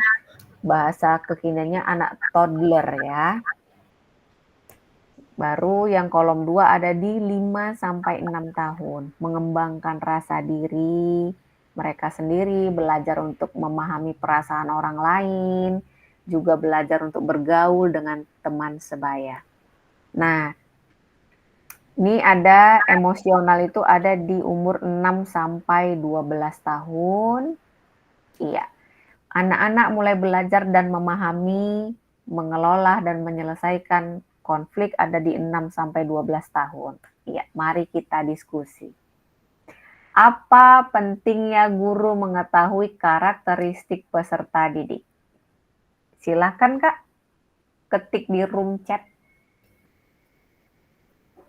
bahasa kekiniannya anak toddler ya. Baru yang kolom 2 ada di 5 sampai 6 tahun. Mengembangkan rasa diri mereka sendiri, belajar untuk memahami perasaan orang lain, juga belajar untuk bergaul dengan teman sebaya. Nah, ini ada emosional itu ada di umur 6 sampai 12 tahun. Iya. Anak-anak mulai belajar dan memahami, mengelola dan menyelesaikan konflik ada di 6 sampai 12 tahun. Iya, mari kita diskusi. Apa pentingnya guru mengetahui karakteristik peserta didik? Silakan Kak, ketik di room chat.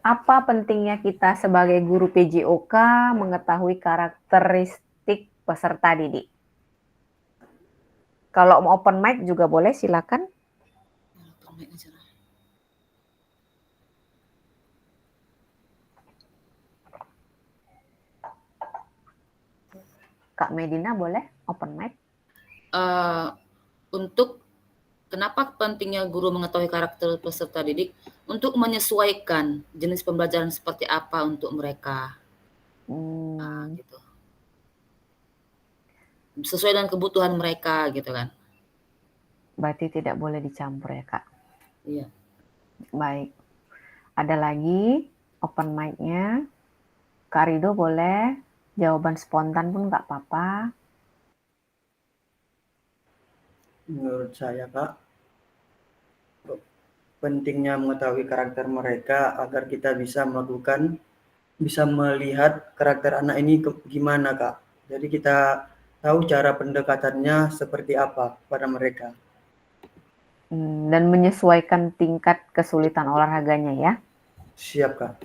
Apa pentingnya kita sebagai guru PJOK mengetahui karakteristik peserta didik? Kalau mau open mic juga boleh, silakan. Kak Medina boleh open mic? Untuk kenapa pentingnya guru mengetahui karakter peserta didik? Untuk menyesuaikan jenis pembelajaran seperti apa untuk mereka. Nah, gitu. Sesuai dengan kebutuhan mereka gitu kan. Berarti tidak boleh dicampur ya Kak? Iya. Baik. Ada lagi open mic-nya. Kak Rido boleh, jawaban spontan pun nggak apa-apa. Menurut saya, Kak, pentingnya mengetahui karakter mereka agar kita bisa melihat karakter anak ini gimana, Kak. Jadi kita tahu cara pendekatannya seperti apa pada mereka. Dan menyesuaikan tingkat kesulitan olahraganya ya. Siap, Kak.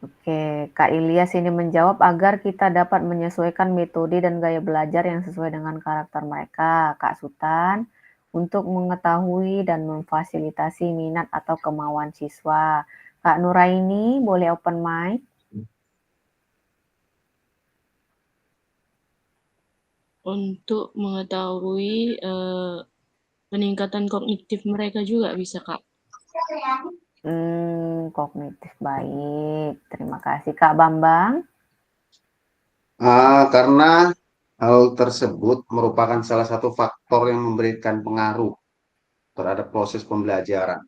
Oke, Kak Ilyas ini menjawab agar kita dapat menyesuaikan metode dan gaya belajar yang sesuai dengan karakter mereka. Kak Sultan, untuk mengetahui dan memfasilitasi minat atau kemauan siswa. Kak Nuraini, boleh open mic? Untuk mengetahui peningkatan kognitif mereka juga bisa, Kak. Kognitif, baik. Terima kasih. Kak Bambang? Karena Hal tersebut merupakan salah satu faktor yang memberikan pengaruh terhadap proses pembelajaran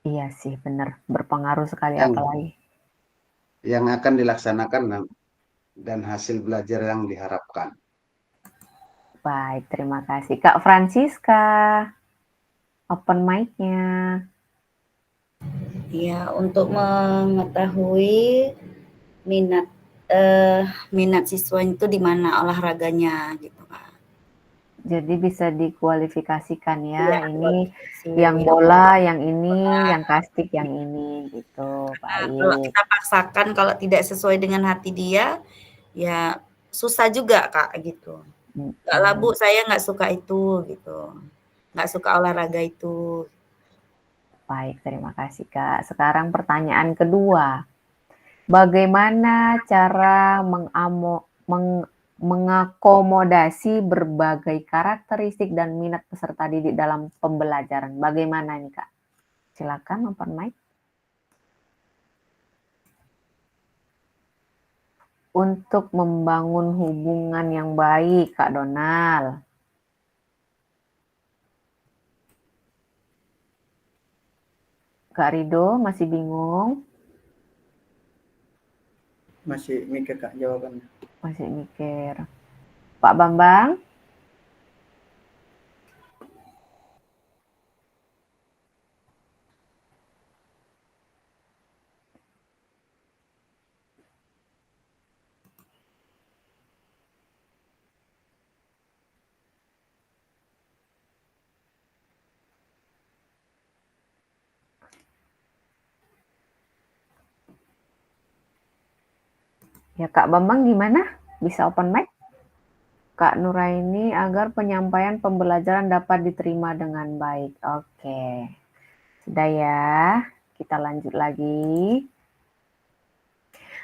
Iya sih, benar. Berpengaruh sekali yang apalagi. akan dilaksanakan dan hasil belajar yang diharapkan. Baik, terima kasih. Kak Francisca, open mic-nya. Ya, untuk mengetahui minat minat siswa itu di mana olahraganya gitu Kak. Jadi bisa dikualifikasikan ya, Iya, ini kualifikasi. yang bola, yang ini, yang kastik, yang ini gitu. Nah, kalau Baik. kita paksakan kalau tidak sesuai dengan hati dia, ya susah juga Kak gitu. Enggak lah Bu, saya nggak suka itu gitu. Nggak suka olahraga itu. Baik, terima kasih Kak. Sekarang pertanyaan kedua. Bagaimana cara mengakomodasi berbagai karakteristik dan minat peserta didik dalam pembelajaran? Bagaimana nih Kak? Silakan open mic. Untuk membangun hubungan yang baik, Kak Donald. Kak Rido masih bingung? Masih mikir Kak jawabannya. Masih mikir. Pak Bambang? Ya Kak Bambang gimana? Bisa open mic? Kak Nuraini agar penyampaian pembelajaran dapat diterima dengan baik. Oke. Sudah ya. Kita lanjut lagi.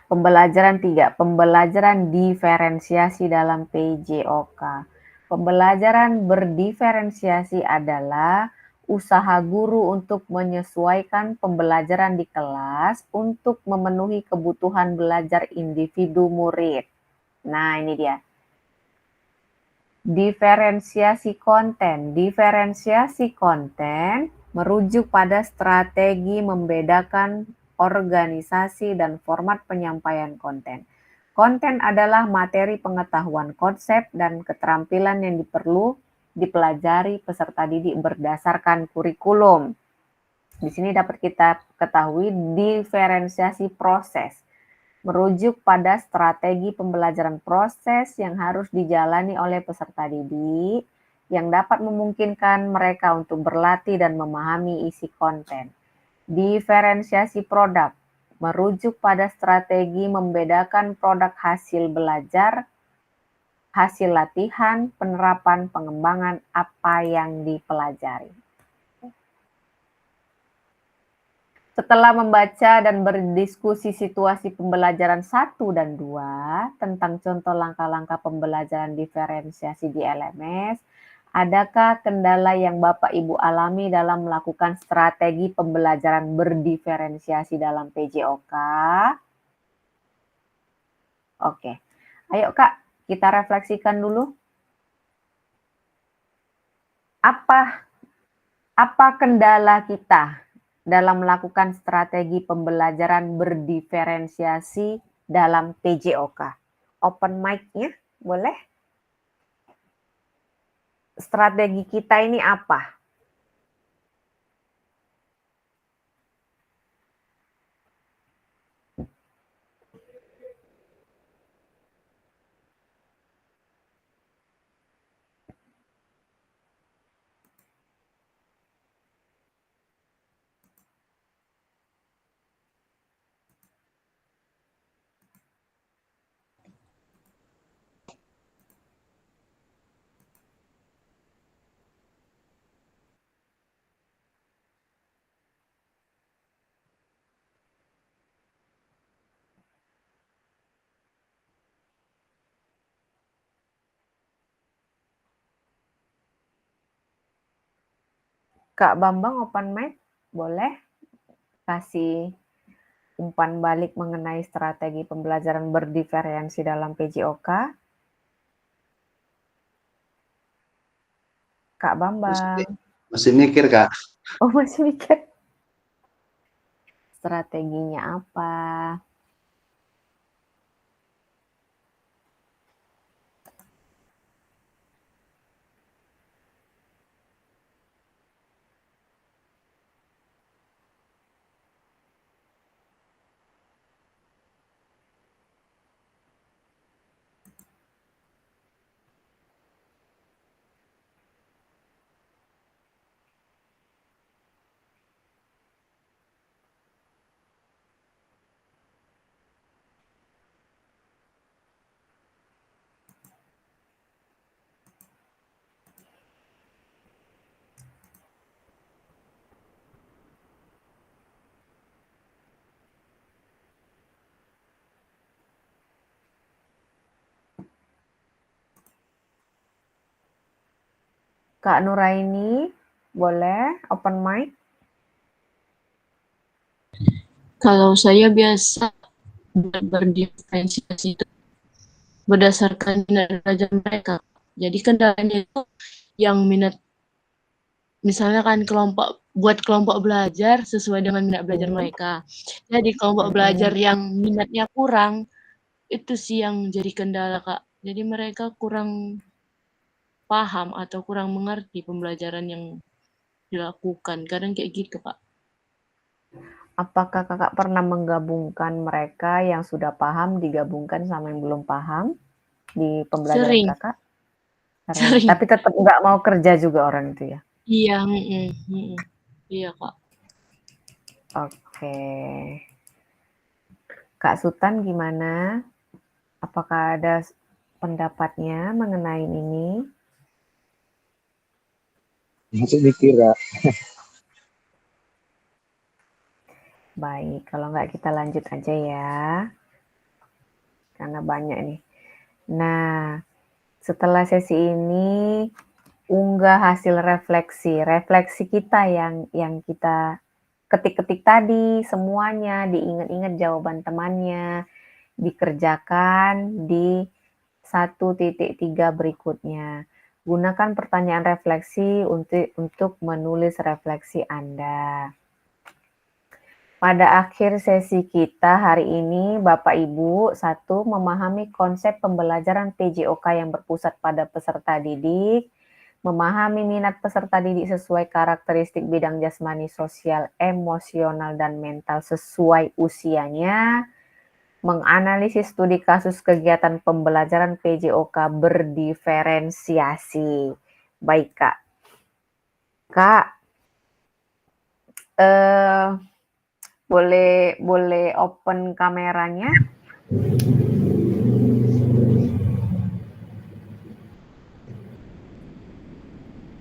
Pembelajaran 3. Pembelajaran diferensiasi dalam PJOK. Pembelajaran berdiferensiasi adalah usaha guru untuk menyesuaikan pembelajaran di kelas untuk memenuhi kebutuhan belajar individu murid. Nah, ini dia. Diferensiasi konten. Diferensiasi konten merujuk pada strategi membedakan organisasi dan format penyampaian konten. Konten adalah materi pengetahuan konsep dan keterampilan yang perlu dipelajari peserta didik berdasarkan kurikulum. Di sini dapat kita ketahui diferensiasi proses. Merujuk pada strategi pembelajaran proses yang harus dijalani oleh peserta didik yang dapat memungkinkan mereka untuk berlatih dan memahami isi konten. Diferensiasi produk merujuk pada strategi membedakan produk hasil belajar, hasil latihan, penerapan, pengembangan apa yang dipelajari. Setelah membaca dan berdiskusi situasi pembelajaran 1 dan 2 tentang contoh langkah-langkah pembelajaran diferensiasi di LMS, adakah kendala yang Bapak Ibu alami dalam melakukan strategi pembelajaran berdiferensiasi dalam PJOK? Oke, ayo Kak, kita refleksikan dulu. Apa kendala kita dalam melakukan strategi pembelajaran berdiferensiasi dalam PJOK? Open mic-nya, boleh? Strategi kita ini apa? Kak Bambang open mic, boleh kasih umpan balik mengenai strategi pembelajaran berdiferensi dalam PJOK? Kak Bambang. Masih mikir, Kak. Oh, masih mikir. Strateginya apa? Kak Nuraini, boleh open mic? Kalau saya biasa berdiferensiasi itu berdasarkan minat belajar mereka. Jadi kendalanya itu yang minat, misalnya kan buat kelompok belajar sesuai dengan minat belajar mereka. Jadi kelompok belajar yang minatnya kurang, itu sih yang jadi kendala, Kak. Jadi mereka kurang paham atau kurang mengerti pembelajaran yang dilakukan. Kadang kayak gitu, Kak. Apakah Kakak pernah menggabungkan mereka yang sudah paham digabungkan sama yang belum paham di pembelajaran Sering. Kakak? Sering. Tapi tetap nggak mau kerja juga orang itu ya? Iya, iya, Kak. Oke. Kak Sutan gimana? Apakah ada pendapatnya mengenai ini? Masih mikir, Kak. Baik, kalau nggak kita lanjut aja ya. Karena banyak nih. Nah, setelah sesi ini, unggah hasil refleksi. Refleksi kita yang kita ketik-ketik tadi, semuanya diingat-ingat jawaban temannya, dikerjakan di 1.3 berikutnya. Gunakan pertanyaan refleksi untuk menulis refleksi Anda. Pada akhir sesi kita hari ini, Bapak Ibu, 1. Memahami konsep pembelajaran PJOK yang berpusat pada peserta didik, memahami minat peserta didik sesuai karakteristik bidang jasmani, sosial, emosional, dan mental sesuai usianya, menganalisis studi kasus kegiatan pembelajaran PJOK berdiferensiasi. Baik, Kak. Kak, boleh open kameranya?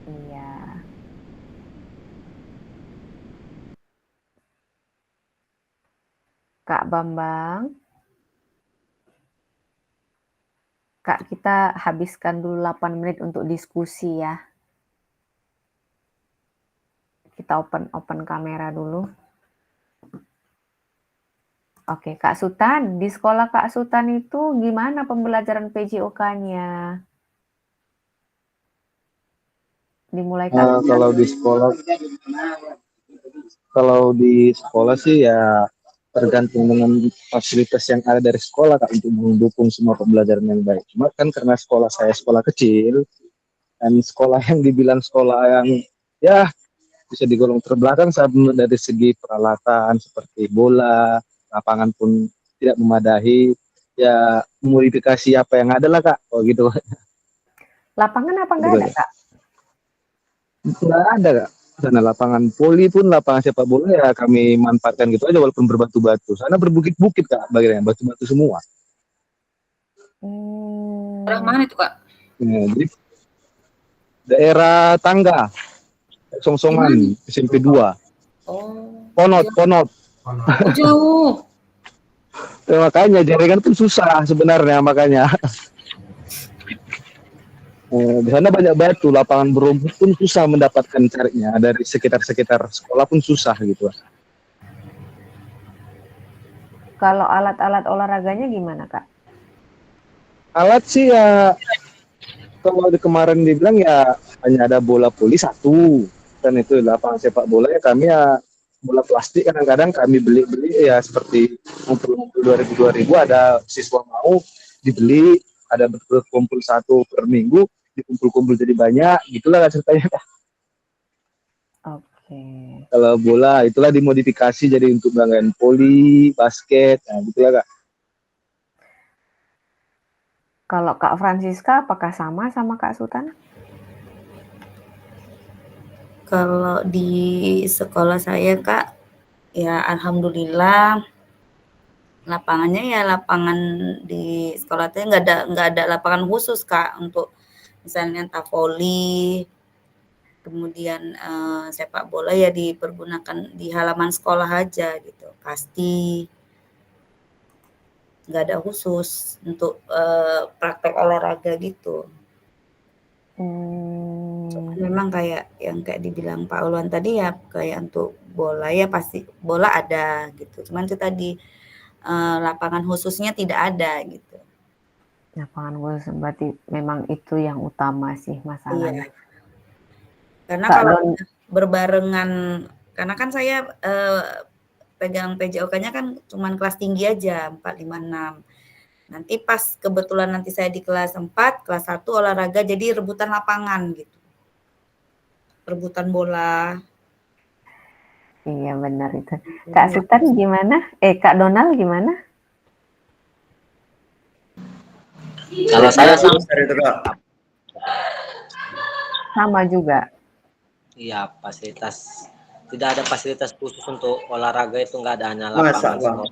Iya. Kak Bambang. Kak, kita habiskan dulu 8 menit untuk diskusi ya. Kita open kamera dulu. Oke, Kak Sutan, di sekolah Kak Sutan itu gimana pembelajaran PJOK-nya? Dimulai Kak Sutan. Kalau di sekolah sih ya tergantung dengan fasilitas yang ada dari sekolah, Kak, untuk mendukung semua pembelajaran yang baik. Cuma kan karena sekolah saya sekolah kecil dan sekolah yang dibilang sekolah yang ya bisa digolong terbelakang dari segi peralatan seperti bola, lapangan pun tidak memadai, ya modifikasi apa yang ada lah, Kak. Oh gitu. Lapangan apa nggak ada, Kak? Nggak ada, Kak. Sana lapangan voli pun, lapangan sepak bola ya kami manfaatkan gitu aja walaupun berbatu-batu. Sana berbukit-bukit, Kak, bagiannya batu-batu semua. Daerah mana itu, Kak? Ya, jadi daerah Tangga, Songsongan, SMP 2. Oh. Ponot. Jauh. Ya, makanya jaringan pun susah sebenarnya makanya. Di sana banyak batu, lapangan berumput pun susah mendapatkan carinya dari sekitar sekolah pun susah gitu. Kalau alat-alat olahraganya gimana, Kak? Alat sih ya, kalau kemarin dibilang ya hanya ada bola voli 1, dan itu lapangan sepak bola ya kami ya bola plastik kadang-kadang kami beli ya seperti ngumpul-ngumpul 2000 ada siswa mau dibeli, ada berkumpul 1 per minggu dikumpul-kumpul jadi banyak gitulah ceritanya. Oke. Kalau bola itulah dimodifikasi jadi untuk banggain voli, basket, nah gitu ya Kak. Kalau Kak Francisca apakah sama Kak Sultan? Kalau di sekolah saya Kak, ya alhamdulillah lapangannya ya lapangan di sekolah saya nggak ada lapangan khusus Kak untuk misalnya entah voli, kemudian sepak bola ya dipergunakan di halaman sekolah aja gitu, kasti. Nggak ada khusus untuk praktek olahraga gitu. Memang kayak yang kayak dibilang Pak Ulwan tadi ya kayak untuk bola ya pasti bola ada gitu. Cuman itu tadi lapangan khususnya tidak ada gitu. Lapangan khusus berarti memang itu yang utama sih masalahnya. Iya. Karena Kak kalau Don, berbarengan karena kan saya pegang PJOK-nya kan cuman kelas tinggi aja 4, 5, 6. Nanti pas kebetulan nanti saya di kelas 4, kelas 1 olahraga jadi rebutan lapangan gitu. Rebutan bola. iya benar itu. Kak Sultan gimana? Kak Donald gimana? Kalau saya sama, itu Kak. Sama juga. iya fasilitas tidak ada fasilitas khusus untuk olahraga itu nggak ada hanya Masa, lapangan Bang? sekolah.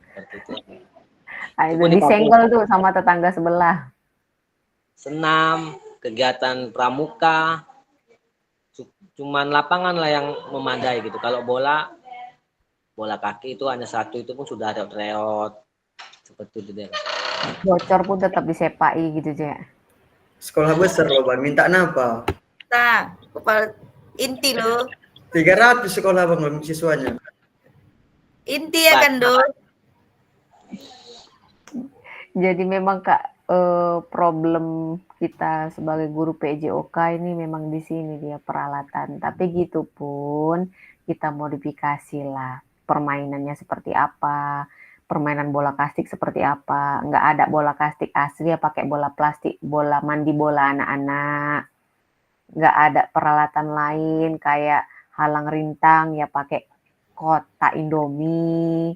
Seperti itu. Itu Itu di disenggol tuh sama tetangga sebelah. Senam, kegiatan pramuka, cuman lapangan lah yang memadai gitu. Kalau bola kaki itu hanya 1 itu pun sudah ada reot seperti itu deh. Bocor pun tetap disepai gitu ya. Sekolah besar loh Bang, minta napa? Nah, kepala inti loh. 300 sekolah Bang siswanya. Inti ya kan, Do? Jadi memang Kak problem kita sebagai guru PJOK ini memang di sini dia peralatan. Tapi gitu pun kita modifikasi lah permainannya seperti apa, permainan bola kastik seperti apa. Nggak ada bola kastik asli ya pakai bola plastik, bola mandi bola anak-anak. Nggak ada peralatan lain kayak halang rintang ya pakai kotak Indomie.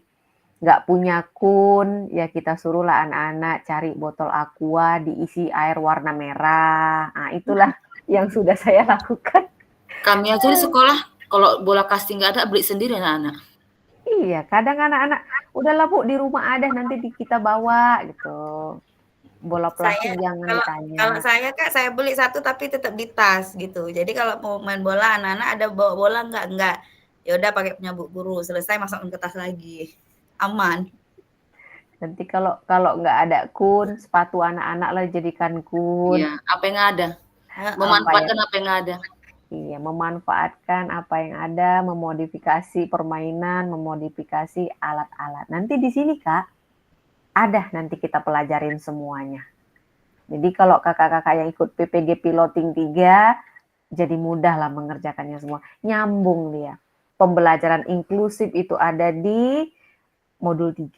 Nggak punya kun, ya kita suruhlah anak-anak cari botol aqua diisi air warna merah. Nah, itulah yang sudah saya lakukan. Kami aja di sekolah kalau bola casting nggak ada beli sendiri anak-anak. Iya, kadang anak-anak udahlah Bu di rumah ada nanti kita bawa gitu. Bola plastik jangan ditanya. Kalau saya Kak, saya beli 1 tapi tetap di tas gitu. Jadi kalau mau main bola anak-anak ada bawa bola enggak. Ya udah pakai punya Bu Guru, selesai masukin ke tas lagi. Aman. Nanti kalau nggak ada kun, sepatu anak-anak lah jadikan kun. Iya, apa yang ada. Memanfaatkan apa yang ada. Iya, memanfaatkan apa yang ada, memodifikasi permainan, memodifikasi alat-alat. Nanti di sini Kak, ada nanti kita pelajarin semuanya. Jadi kalau kakak-kakak yang ikut PPG Piloting 3, jadi mudah lah mengerjakannya semua. Nyambung dia. Pembelajaran inklusif itu ada di modul 3.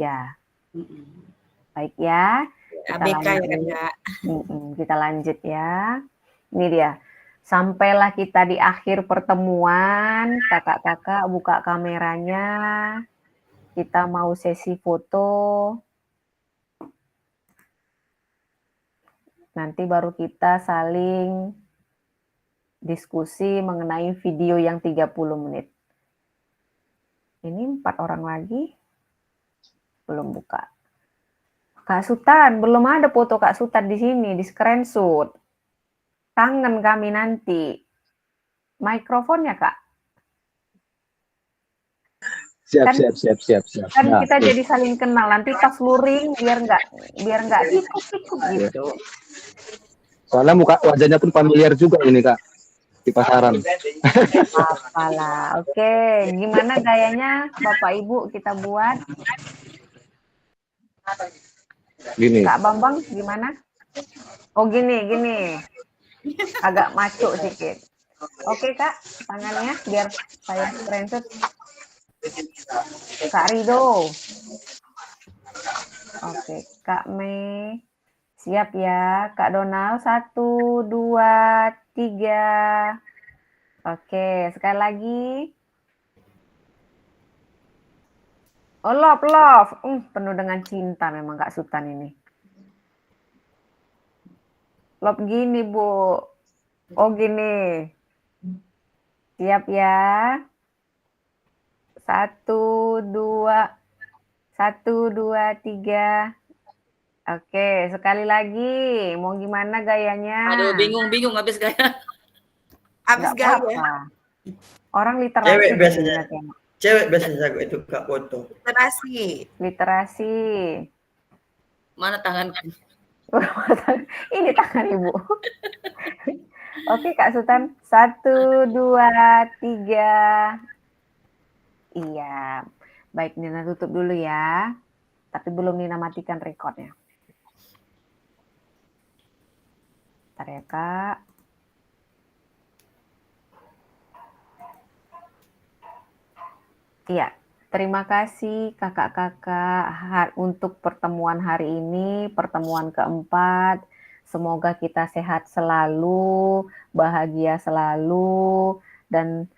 Baik ya. ABK ya kan Kak. Kita lanjut ya. Ini dia. Sampailah kita di akhir pertemuan. Kakak-kakak buka kameranya. Kita mau sesi foto. Nanti baru kita saling diskusi mengenai video yang 30 menit. Ini 4 orang lagi. Belum buka. Kak Sultan, belum ada foto Kak Sultan di sini, di screenshot. Kangen kami nanti. Mikrofonnya Kak. Siap. Kan Nah, kita jadi saling kenal. Nanti pas luring biar nggak ikut gitu. soalnya wajahnya pun familiar juga ini Kak di pasaran. Apalah. Oke, gimana gayanya Bapak Ibu kita buat? Gini. Kak Bambang gimana? Oh gini. Agak maco sedikit. Oke Kak, tangannya biar saya screenshot. Kak Rido. Oke, Kak Mei. Siap ya, Kak Donald. 1, 2, 3. Oke, sekali lagi. Oh, love. Penuh dengan cinta memang Kak Sultan ini. Love gini, Bu. Oh, gini. Siap ya. 1, 2, 3. Oke, sekali lagi. Mau gimana gayanya? Aduh, bingung habis gaya. Habis Nggak gaya. apa-apa. Orang literasi Cewek begini biasanya. nanti. Cewek biasanya jago itu Kak foto. Literasi. Mana tanganku? Ini tangan Ibu. Oke, Kak Sultan. 1, 2, 3. Iya. Baik, Nina tutup dulu ya. Tapi belum Nina matikan recordnya. Bentar ya, Kak. Iya, terima kasih kakak-kakak untuk pertemuan hari ini, pertemuan keempat. Semoga kita sehat selalu, bahagia selalu, dan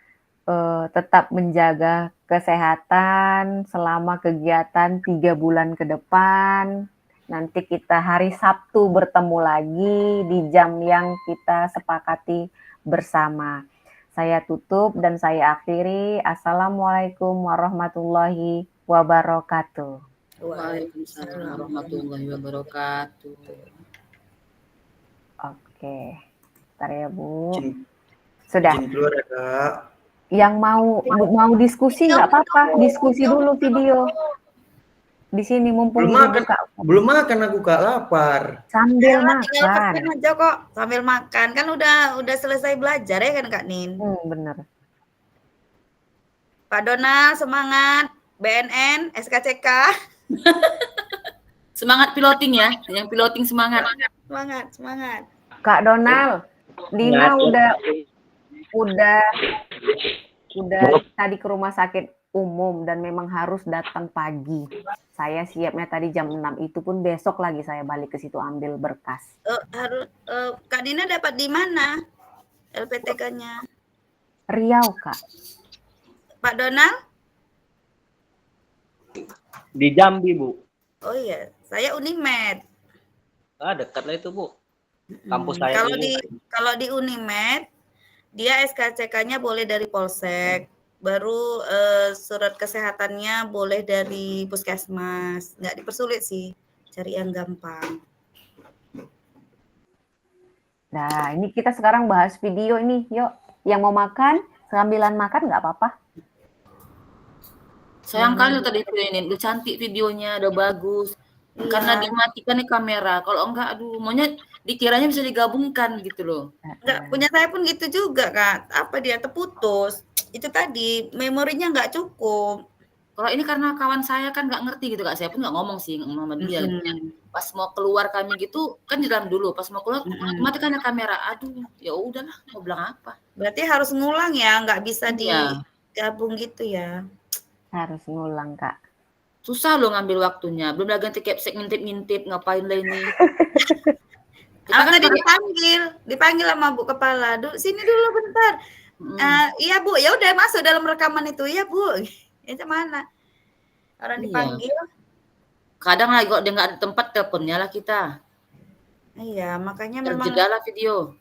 tetap menjaga kesehatan selama kegiatan 3 bulan ke depan. Nanti kita hari Sabtu bertemu lagi di jam yang kita sepakati bersama. Saya tutup dan saya akhiri. Assalamualaikum warahmatullahi wabarakatuh. Waalaikumsalam warahmatullahi wabarakatuh. Oke. Bentar ya, Bu. Sudah. Keluar ya, Kak. Yang mau diskusi nggak apa-apa, diskusi dulu video. Di sini mumpung belum makan aku Kak, lapar. Sambil Tinggal makan. pesen aja kok sambil makan. Kan udah selesai belajar ya kan Kak Nin? Bener. Pak Donald semangat, BNN, SKCK. Semangat piloting ya, yang piloting semangat. Semangat. Kak Donald, Dina udah tadi ke rumah sakit umum dan memang harus datang pagi. Saya siapnya tadi jam 6, itu pun besok lagi saya balik ke situ ambil berkas. Kak Dina dapat di mana LPTK-nya? Riau, Kak. Pak Donald? Di Jambi, Bu. Oh iya, saya Unimed. Dekat lah itu, Bu. Kampus saya Kalau di Unimed, dia SKCK-nya boleh dari Polsek. Baru surat kesehatannya boleh dari puskesmas. Nggak dipersulit sih, cari yang gampang. Nah, ini kita sekarang bahas video ini. Yuk, yang mau makan, sambilan makan nggak apa-apa. Sayang kali tadi video ini, udah cantik videonya, udah bagus. Iya. Karena dimatikan nih kamera. Kalau enggak, aduh, maunya dikiranya bisa digabungkan gitu loh. Enggak, punya saya pun gitu juga, Kak. Apa dia terputus? Itu tadi memorinya nggak cukup. Kalau ini karena kawan saya kan nggak ngerti gitu Kak, saya pun nggak ngomong sih sama dia. Pas mau keluar kami gitu kan di dalam dulu, pas mau keluar matikan kamera. Aduh, ya udahlah mau bilang apa. Berarti harus ngulang ya, nggak bisa digabung gitu ya. Harus ngulang Kak. Susah loh ngambil waktunya, belum lagi nanti capsek ngintip-ngintip ngapain lah ini. Tadi dipanggil sama Bu Kepala, sini dulu bentar. Iya Bu, ya udah masuk dalam rekaman itu ya Bu. Itu mana? Orang dipanggil. Kadang lagi kok dia nggak ada tempat teleponnya lah kita. Iya, makanya memang jeda lah video.